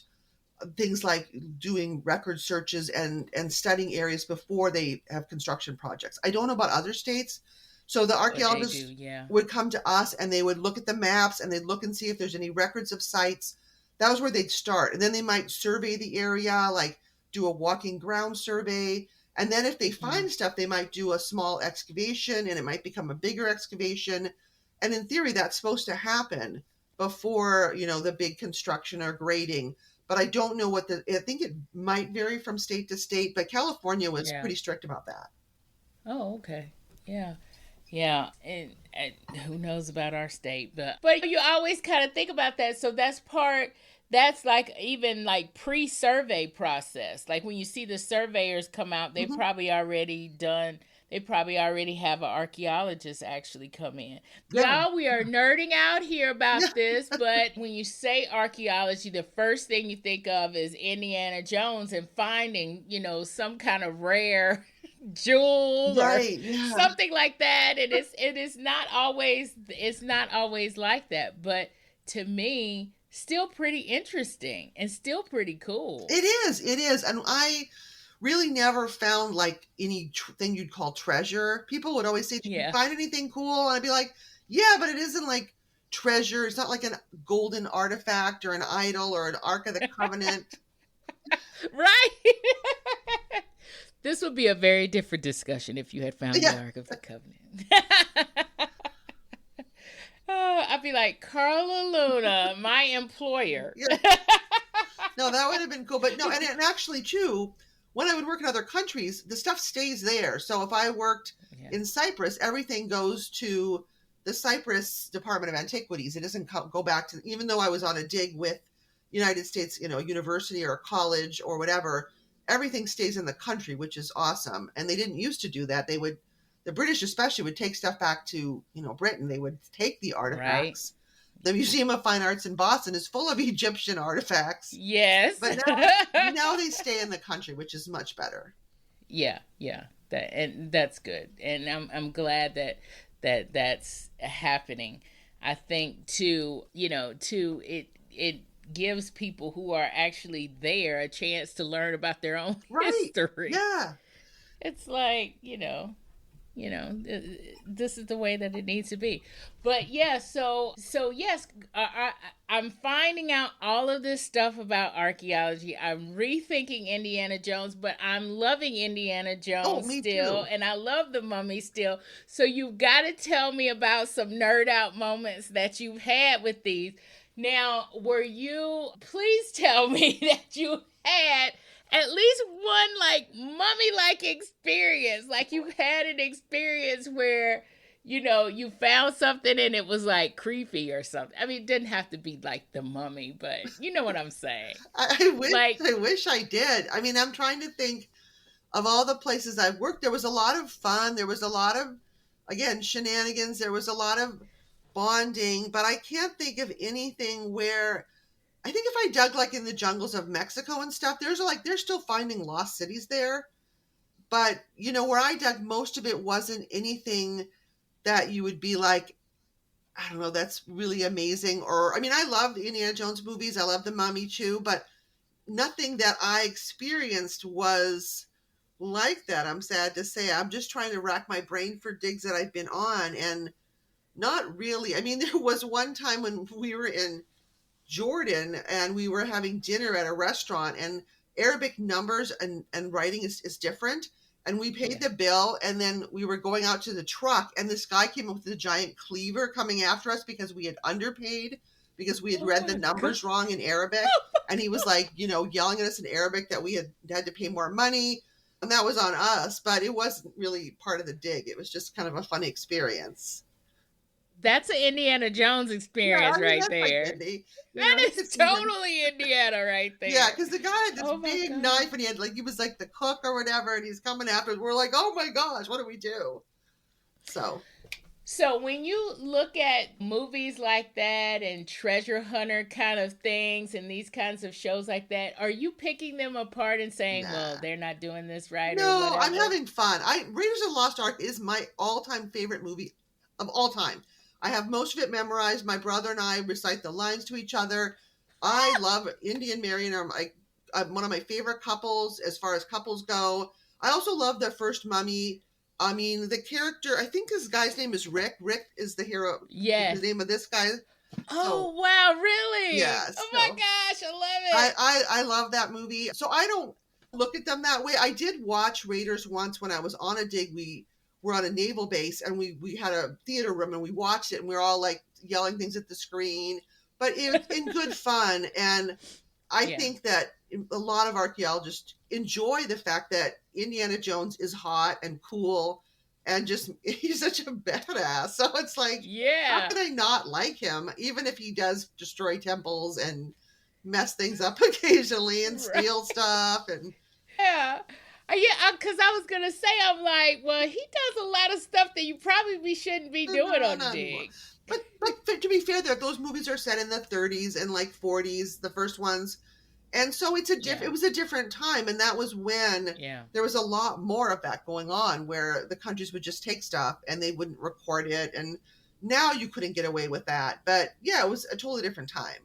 things like doing record searches and studying areas before they have construction projects. I don't know about other states. So the archaeologists would come to us and they would look at the maps and they'd look and see if there's any records of sites. That was where they'd start. And then they might survey the area, like do a walking ground survey. And then if they find stuff, they might do a small excavation and it might become a bigger excavation. And in theory, that's supposed to happen before, the big construction or grading. But I don't know I think it might vary from state to state, but California was pretty strict about that. Oh, okay. Yeah. Yeah. And who knows about our state, but you always kind of think about that. So that's like even like pre-survey process. Like when you see the surveyors come out, they've probably already done. They probably already have an archaeologist actually come in. Yeah. Y'all, we are nerding out here about this, but when you say archaeology, the first thing you think of is Indiana Jones and finding, some kind of rare jewel or something like that. And it's not always like that. But to me, still pretty interesting and still pretty cool. It is. And I really never found like anything you'd call treasure. People would always say, did you find anything cool? And I'd be like, yeah, but it isn't like treasure. It's not like a golden artifact or an idol or an Ark of the Covenant. Right. This would be a very different discussion if you had found the Ark of the Covenant. I'd be like, Carla Luna, my employer. No, that would have been cool. But no, and actually too, when I would work in other countries, the stuff stays there. So if I worked in Cyprus, everything goes to the Cyprus Department of Antiquities. It doesn't go back to, even though I was on a dig with United States, university or college or whatever, everything stays in the country, which is awesome. And they didn't used to do that. The British especially would take stuff back to, Britain. They would take the artifacts. Right. The Museum of Fine Arts in Boston is full of Egyptian artifacts. Yes. But now they stay in the country, which is much better. Yeah. And that's good. And I'm glad that that's happening. I think too, it gives people who are actually there a chance to learn about their own history. Yeah. It's like, this is the way that it needs to be. But so yes, I'm finding out all of this stuff about archaeology. I'm rethinking Indiana Jones, but I'm loving Indiana Jones still. Too. And I love the Mummy still. So you've got to tell me about some nerd out moments that you've had with these. Now, please tell me that you had at least one like mummy-like experience. Like you had an experience where, you found something and it was like creepy or something. I mean, it didn't have to be like the mummy, but you know what I'm saying. I wish I did. I mean, I'm trying to think of all the places I've worked. There was a lot of fun. There was a lot of, again, shenanigans. There was a lot of bonding, but I can't think of anything where, I think if I dug like in the jungles of Mexico and stuff, they're still finding lost cities there. But, where I dug, most of it wasn't anything that you would be like, I don't know, that's really amazing. Or, I mean, I love the Indiana Jones movies. I love the Mummy too, but nothing that I experienced was like that. I'm sad to say. I'm just trying to rack my brain for digs that I've been on, and not really. I mean, there was one time when we were in Jordan and we were having dinner at a restaurant, and Arabic numbers and writing is different. And we paid the bill, and then we were going out to the truck, and this guy came up with a giant cleaver coming after us because we had underpaid, because we had read the numbers wrong in Arabic. And he was like, yelling at us in Arabic that we had to pay more money. And that was on us, but it wasn't really part of the dig. It was just kind of a funny experience. That's an Indiana Jones experience right there. Like that is totally Indiana right there. Yeah, because the guy had this big knife, and he was like the cook or whatever, and he's coming after us. We're like, oh my gosh, what do we do? So. So when you look at movies like that and treasure hunter kind of things and these kinds of shows like that, are you picking them apart and saying, well, Nah. they're not doing this right or No, I'm whatever? having fun. Raiders of the Lost Ark is my all-time favorite movie of all time. I have most of it memorized. My brother and I recite the lines to each other. I love Indy and Marion are one of my favorite couples as far as couples go. I also love the first Mummy. I mean, the character, I think this guy's name is Rick. Rick is the hero, the Yes. name of this guy. Oh, So, wow, really? yeah, Oh my so gosh, I love it. I love that movie. So I don't look at them that way. I did watch Raiders once when I was on a dig. We were on a naval base and we had a theater room and we watched it and we were all like yelling things at the screen, but it in good fun. And I Yeah. think that a lot of archaeologists enjoy the fact that Indiana Jones is hot and cool and just he's such a badass. So it's like, how Yeah. can I not like him, even if he does destroy temples and mess things up occasionally and Right. steal stuff and Yeah. Yeah, because I was going to say, I'm like, well, he does a lot of stuff that you probably shouldn't be doing on the not anymore. dig. But to be fair, those movies are set in the 30s and like 40s, the first ones. And so it was a different time, and that was when there was a lot more of that going on, where the countries would just take stuff and they wouldn't record it, and now you couldn't get away with that. But yeah, it was a totally different time.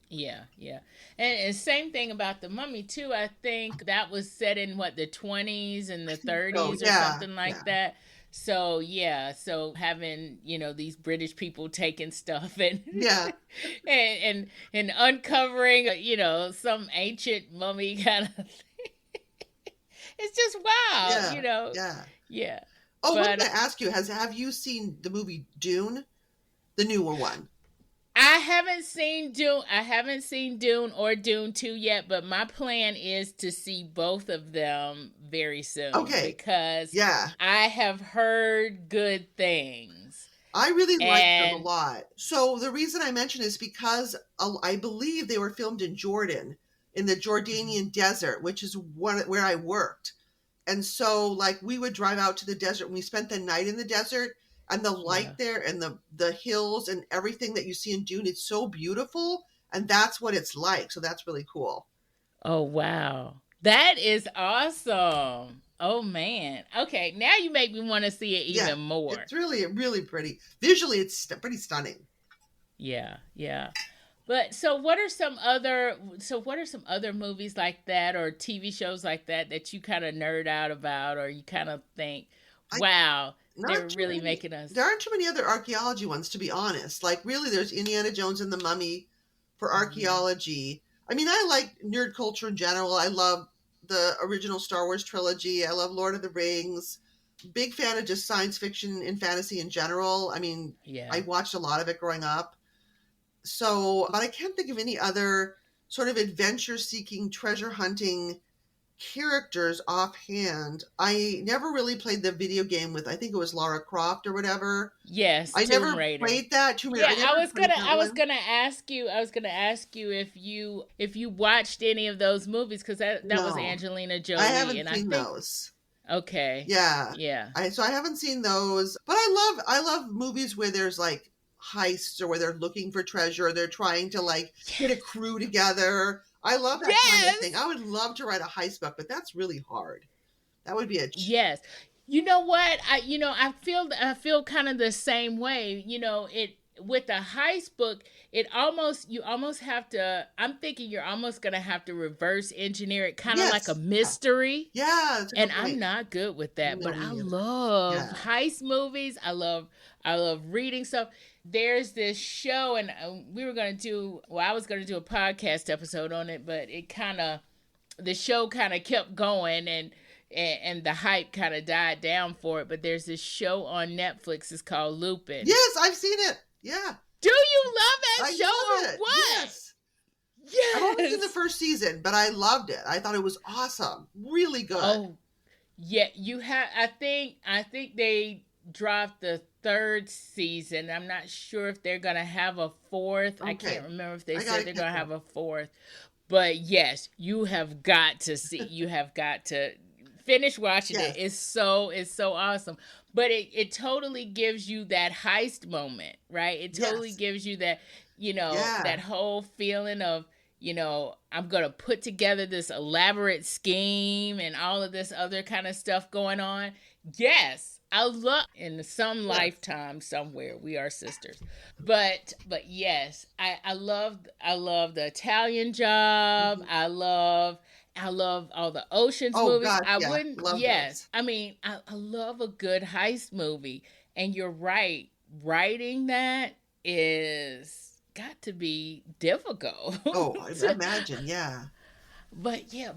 Yeah, yeah. And same thing about the Mummy too. I think that was set in what, the 20s and the Oh 30s or yeah, something like that. So yeah, so having, these British people taking stuff and yeah, and uncovering, some ancient mummy kind of thing. It's just wild, yeah. Yeah. Oh, what But did I ask you? Have you seen the movie Dune, the newer one? I haven't seen Dune or Dune 2 yet, but my plan is to see both of them very soon. Okay. Because Yeah. I have heard good things. I really like them a lot. So the reason I mention is because I believe they were filmed in Jordan, in the Jordanian desert, which is where I worked. And so like we would drive out to the desert and we spent the night in the desert. And the light there and the hills and everything that you see in Dune, it's so beautiful. And that's what it's like. So that's really cool. Oh, wow. That is awesome. Oh, man. Okay, now you make me want to see it even more. It's really, really pretty. Visually, it's pretty stunning. Yeah, yeah. But so what are some other movies like that or TV shows like that you kind of nerd out about, or you kind of think, wow, they're really making us. There aren't too many other archaeology ones, to be honest. Like, really, there's Indiana Jones and the Mummy for archaeology. I mean, I like nerd culture in general. I love the original Star Wars trilogy. I love Lord of the Rings. Big fan of just science fiction and fantasy in general. I mean, I watched a lot of it growing up. So, but I can't think of any other sort of adventure-seeking, treasure-hunting characters offhand. I never really played the video game with, I think it was Lara Croft or whatever. Yes, I never played that. Tomb Raider. Yeah, I was gonna ask you if you watched any of those movies, because that was Angelina Jolie. I haven't seen those. Okay. Yeah. So I haven't seen those, but I love movies where there's like heists or where they're looking for treasure. Or they're trying to like get a crew together. I love that kind of thing. I would love to write a heist book, but that's really hard. That would be a yes. You know what? I feel kind of the same way. With the heist book, you almost have to. I'm thinking you're almost gonna have to reverse engineer it, kind of like a mystery. Yeah, and I'm not good with that, but I love heist movies. I love reading stuff. There's this show, and I was going to do a podcast episode on it, but the show kind of kept going, and the hype kind of died down for it. But there's this show on Netflix. It's called Lupin. Yes, I've seen it. Yeah. Do you love that show or what? Yes. I've only seen the first season, but I loved it. I thought it was awesome. Really good. Oh, yeah. You have. I think they dropped the third season. I'm not sure if they're gonna have a fourth. Okay. I can't remember if they said they're gonna have a fourth. But yes, you have got to see. You have got to finish watching it. It's so awesome. but it totally gives you that heist moment, right? It totally Yes. gives you that, that Yeah. whole feeling of, I'm going to put together this elaborate scheme and all of this other kind of stuff going on. Yes, I love in some Yes. lifetime somewhere we are sisters. But yes, I love the Italian Job. Mhm. I love all the Oceans Oh movies. gosh, I yeah. wouldn't, Love yes. those. I mean, I love a good heist movie. And you're right. Writing that is got to be difficult. Oh, I imagine, yeah. But yeah,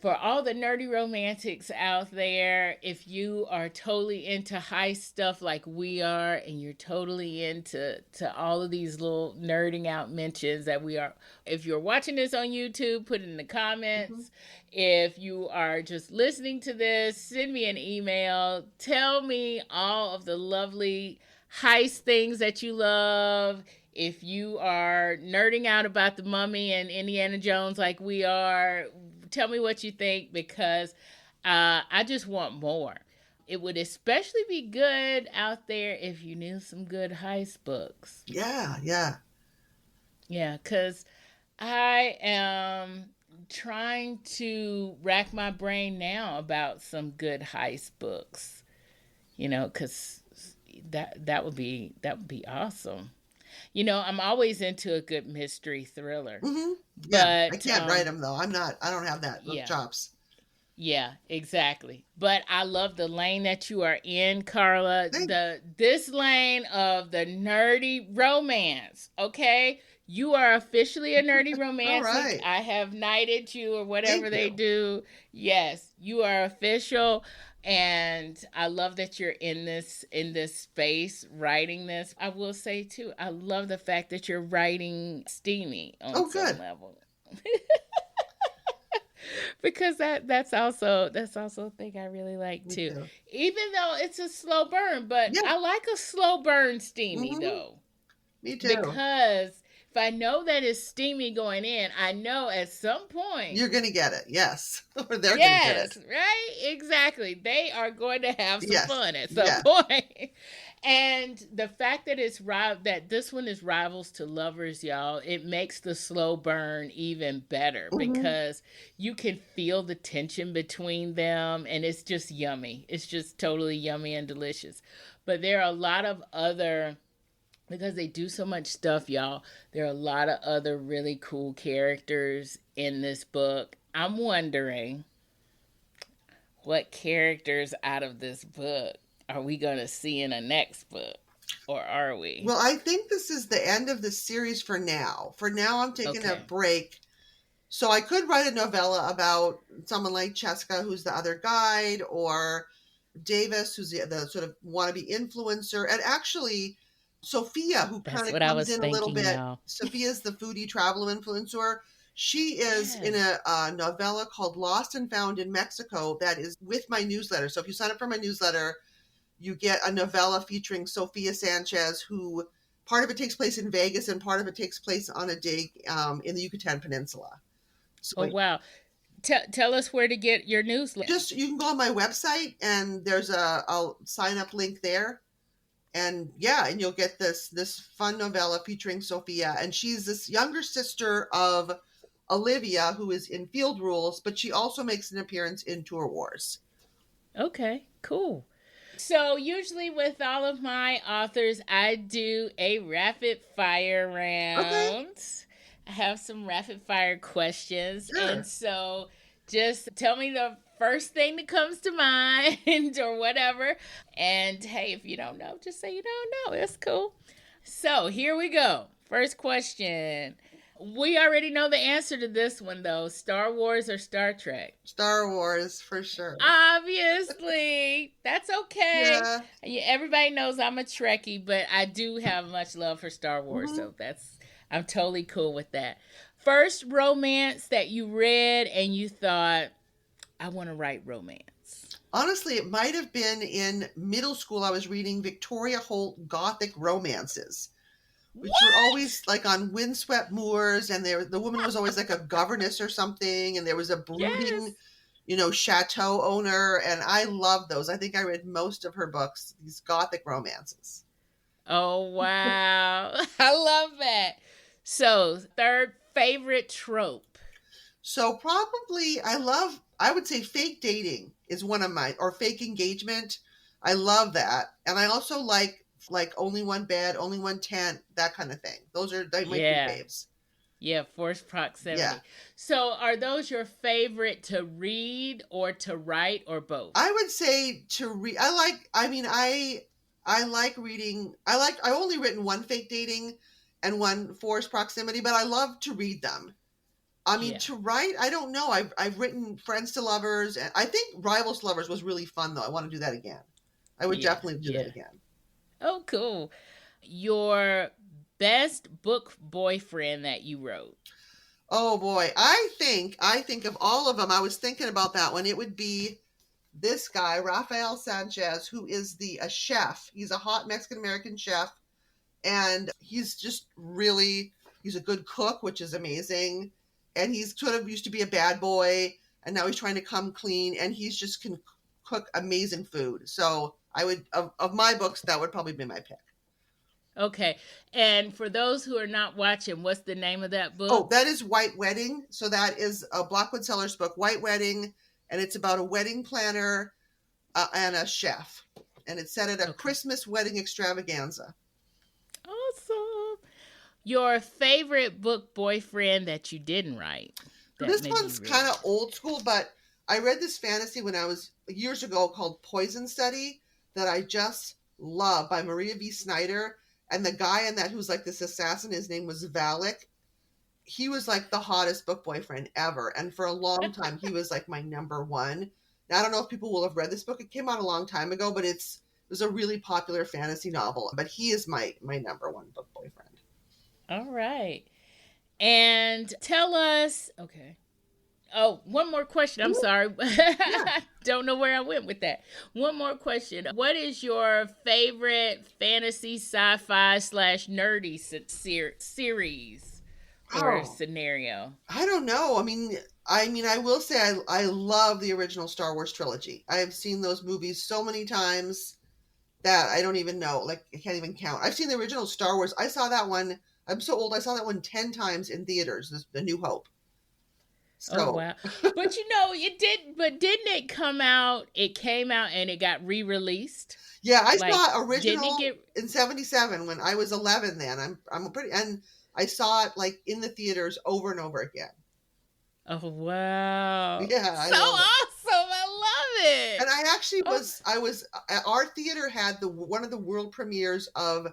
for all the nerdy romantics out there, if you are totally into high stuff like we are, and you're totally into all of these little nerding out mentions that we are, if you're watching this on YouTube, put it in the Mhm. comments. If you are just listening to this, send me an email. Tell me all of the lovely heist things that you love. If you are nerding out about the Mummy and Indiana Jones like we are, tell me what you think, because I just want more. It would especially be good out there if you knew some good heist books. Yeah, yeah. Yeah, because I am trying to rack my brain now about some good heist books. Because that would be awesome. I'm always into a good mystery thriller. Hmm. Yeah. I But can't write them though. I don't have those yeah. chops. Yeah, exactly. But I love the lane that you are in, Carla. Thank This lane of the nerdy romance. Okay? You are officially a nerdy All romantic. right. I have knighted you or Thank whatever they you. do. Yes, you are official. And I love that you're in this space writing this. I will say too, I love the fact that you're writing steamy on Oh, some good. level. Because that's also a thing I really like Me too. too. Even though it's a slow burn, but Yeah. I like a slow burn steamy Hmm. though. Me too. Because if I know that it's steamy going in, I know at some point, You're gonna get it. Yes. Or they're gonna get it. yes, right? Exactly. They are going to have some Yes. fun at some Yes. point. And the fact that that this one is rivals to lovers, y'all, it makes the slow burn even better Hmm. because you can feel the tension between them, and it's just yummy. It's just totally yummy and delicious. But there are a lot of other, because they do so much stuff, y'all. There are a lot of other really cool characters in this book. I'm wondering what characters out of this book are we going to see in a next book? Or are we? Well, I think this is the end of the series for now. For now, I'm taking a Okay. break. So I could write a novella about someone like Cheska, who's the other guide, or Davis, who's the sort of wannabe influencer, and actually Sophia, who kind That's of what I comes was in a little thinking, bit. y'all. Sophia's the foodie travel influencer. She is in Yes. a novella called Lost and Found in Mexico that is with my newsletter. So if you sign up for my newsletter, you get a novella featuring Sophia Sanchez, who part of it takes place in Vegas and part of it takes place on a dig in the Yucatan Peninsula. Oh, So wow. Tell us where to get your newsletter. just you can go on my website and there's a sign up link there, and yeah, and you'll get this fun novella featuring Sophia, and she's this younger sister of Olivia who is in Field Rules, but she also makes an appearance in Tour Wars. Okay, cool. So, usually with all of my authors, I do a rapid fire Okay, round. I have some rapid fire questions. And sure. so, just tell me the first thing that comes to mind or whatever. And hey, if you don't know, just say you don't know. It's cool. So, here we go. First question. We already know the answer to this one, though. Star Wars or Star Trek? Star Wars for sure. Obviously, that's okay. Yeah. Yeah, everybody knows I'm a Trekkie, but I do have much love for Star Wars, Hmm. so I'm totally cool with that. First romance that you read and you thought, I want to write romance. Honestly, it might have been in middle school. I was reading Victoria Holt Gothic romances, which were always What? like on windswept moors, and the woman was always like a governess or something, and there was a brooding, Yes. chateau owner. And I love those. I think I read most of her books, these Gothic romances. Oh, wow. I love that. So, third favorite trope. So probably I would say fake dating is one of mine, or fake engagement. I love that. And I also like only one bed, only one tent, that kind of thing. Those are my two Yeah. faves. Yeah, forced Yeah. proximity. So, are those your favorite to read or to write or both? I would say to read. I like reading. I only written one fake dating and one forced proximity, but I love to read them. I mean, Yeah. to write, I don't know. I've written Friends to Lovers, and I think Rivals to Lovers was really fun though. I want to do that again. I would Yeah. definitely do that Yeah. again. Oh, cool. Your best book boyfriend that you wrote. Oh boy, I think of all of them. I was thinking about that one. It would be this guy, Rafael Sanchez, who is a chef. He's a hot Mexican American chef, and he's a good cook, which is amazing. And he's sort of used to be a bad boy, and now he's trying to come clean, and he's just can cook amazing food. So I would of my books, that would probably be my pick. Okay. And for those who are not watching, what's the name of that Oh, book? that is White Wedding. So that is a Blackwood Sellers book, White Wedding, and it's about a wedding planner and a chef, and it's set at a Okay. Christmas wedding extravaganza. Awesome. Your favorite book boyfriend that you didn't write that This maybe you one's kind read. of old school, but I read this fantasy when I was years ago called Poison Study that I just love by Maria V. Snyder. And the guy in that who's like this assassin, his name was Valak. He was like the hottest book boyfriend ever. And for a long time, he was like my number one. Now, I don't know if people will have read this book. It came out a long time ago, but it was a really popular fantasy novel. But he is my number one book boyfriend. All right. And tell us, okay. Oh, one more question. I'm sorry. Yeah. Don't know where I went with that. One more question. What is your favorite fantasy, sci-fi slash nerdy series or Oh, scenario? I don't know. I will say I love the original Star Wars trilogy. I have seen those movies so many times that I don't even know. Like, I can't even count. I've seen the original Star Wars. I saw that one. I'm so old. I saw that one 10 times in theaters, The New Hope. Oh So, wow. But it did but didn't it come out, it came out and it got re-released? yeah, I Like saw didn't it original get in 77 when I was 11 then. And I saw it like in the theaters over and over again. Oh wow. Yeah, I So love it. awesome. I love And it. I actually Oh, our theater had one of the world premieres of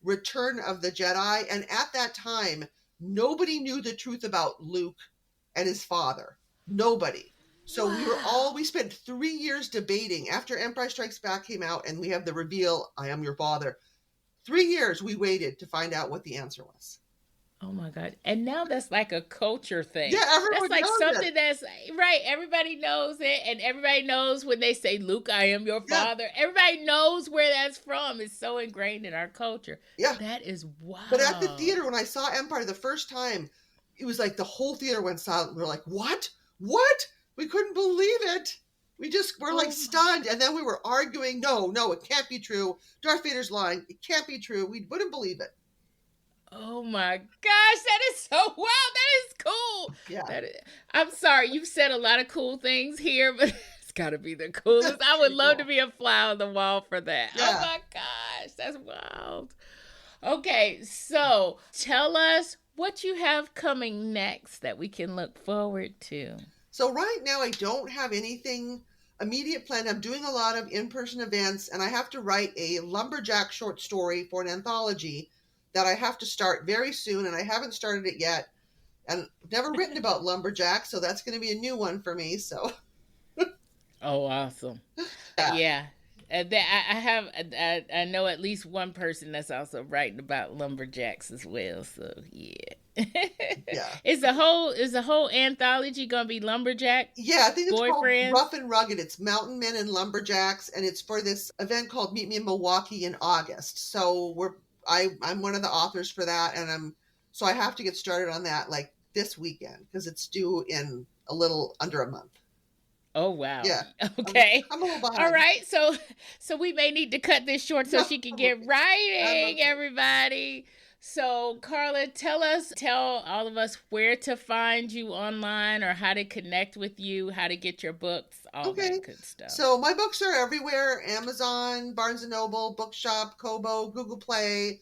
Return of the Jedi, and at that time, nobody knew the truth about Luke and his father. Nobody. So we wow. spent 3 years debating after Empire Strikes Back came out, and we have the reveal, I am your father. 3 years we waited to find out what the answer was. Oh my God. And now that's like a culture thing. Yeah, That's everyone like knows it. something that's right. Everybody knows it. And everybody knows when they say, Luke, I am your Yeah, father. Everybody knows where that's from. It's so ingrained in our culture. yeah. That is But at the wow. theater, when I saw Empire the first time, it was like the whole theater went silent. We were like, what? What? We couldn't believe it. We just were like Oh my stunned. And then we were arguing, no, it can't be true. Darth Vader's lying. It can't be true. We wouldn't believe it. Oh my gosh, that is so wow. That is cool. Yeah, I'm sorry, you've said a lot of cool things here, but it's got to be the coolest. that's I would pretty love to cool. be a fly on the wall for that. Oh Yeah. my gosh, that's wild. Okay, so tell us what you have coming next that we can look forward to. So right now, I don't have anything immediate planned. I'm doing a lot of in-person events, and I have to write a lumberjack short story for an anthology that I have to start very soon, and I haven't started it yet. And I've never written about lumberjack, so that's going to be a new one for me. So Oh, awesome. yeah, Yeah. I know at least one person that's also writing about lumberjacks as well. So yeah. yeah, Is the whole anthology gonna be lumberjack yeah. I think it's called boyfriends? Rough and Rugged. It's mountain men and lumberjacks, and it's for this event called Meet Me in Milwaukee in August. So I'm one of the authors for that, and so I have to get started on that like this weekend because it's due in a little under a month. Oh, wow. Yeah. Okay. I'm a little behind. All right. So we may need to cut this short so she can get writing, okay. everybody. So, Carla, tell all of us where to find you online or how to connect with you, how to get your books, all that good stuff. So my books are everywhere: Amazon, Barnes & Noble, Bookshop, Kobo, Google Play,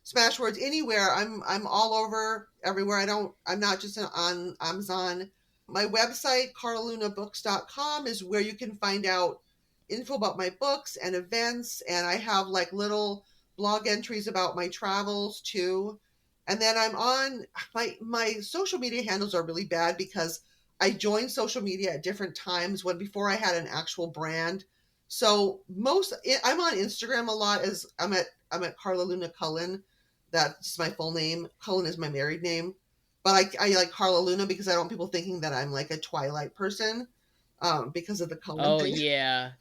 Smashwords, anywhere. I'm all over, everywhere. I'm not just on Amazon. My website, carlalunabooks.com, is where you can find out info about my books and events, and I have like little blog entries about my travels too. And then I'm on my social media handles are really bad because I joined social media at different times when before I had an actual brand. So I'm on Instagram a lot as I'm at Carla Luna Cullen. That's my full name. Cullen is my married name. But I like Carla Luna because I don't want people thinking that I'm like a Twilight person because of the Cullen thing. Yeah.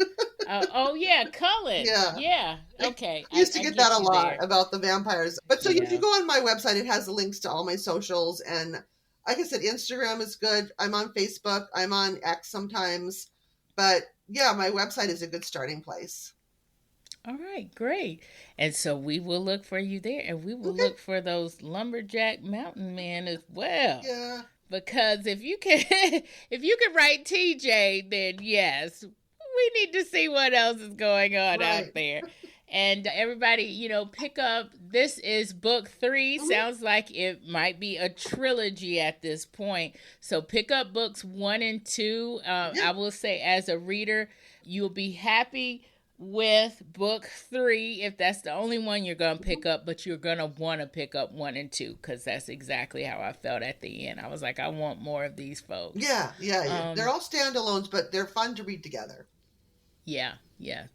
Oh, yeah, Cullen. Yeah. Okay. I used to get that a lot there. about the vampires. But so if you go on my website, it has the links to all my socials. And like I said, Instagram is good. I'm on Facebook. I'm on X sometimes. But yeah, my website is a good starting place. All right, great. And so we will look for you there, and we will look for those lumberjack mountain men as well. Yeah. Because if you can write TJ, then yes, we need to see what else is going on out there. And everybody, pick up. This is book 3. Sounds like it might be a trilogy at this point. So pick up books 1 and 2. I will say, as a reader, you'll be happy with book 3 if that's the only one you're going to pick up, but you're going to want to pick up 1 and 2 because that's exactly how I felt at the end. I was like, I want more of these folks. Yeah. They're all standalones, but they're fun to read together. Yeah,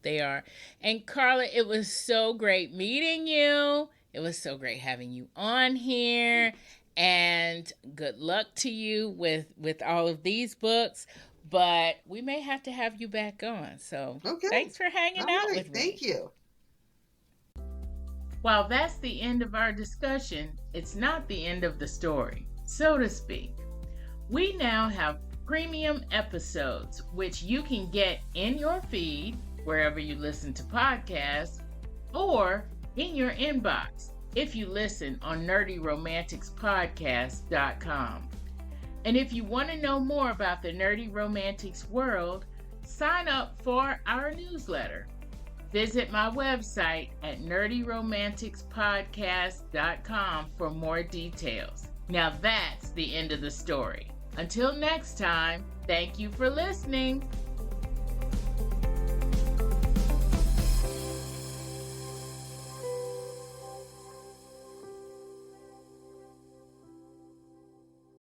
they are. And Carla, it was so great meeting you. It was so great having you on here. And good luck to you with all of these books. But we may have to have you back on. So thanks for hanging out with me. Thank you. While that's the end of our discussion, it's not the end of the story, so to speak. We now have premium episodes, which you can get in your feed, wherever you listen to podcasts, or in your inbox if you listen on nerdyromanticspodcast.com. And if you want to know more about the Nerdy Romantics world, sign up for our newsletter. Visit my website at nerdyromanticspodcast.com for more details. Now that's the end of the story. Until next time, thank you for listening.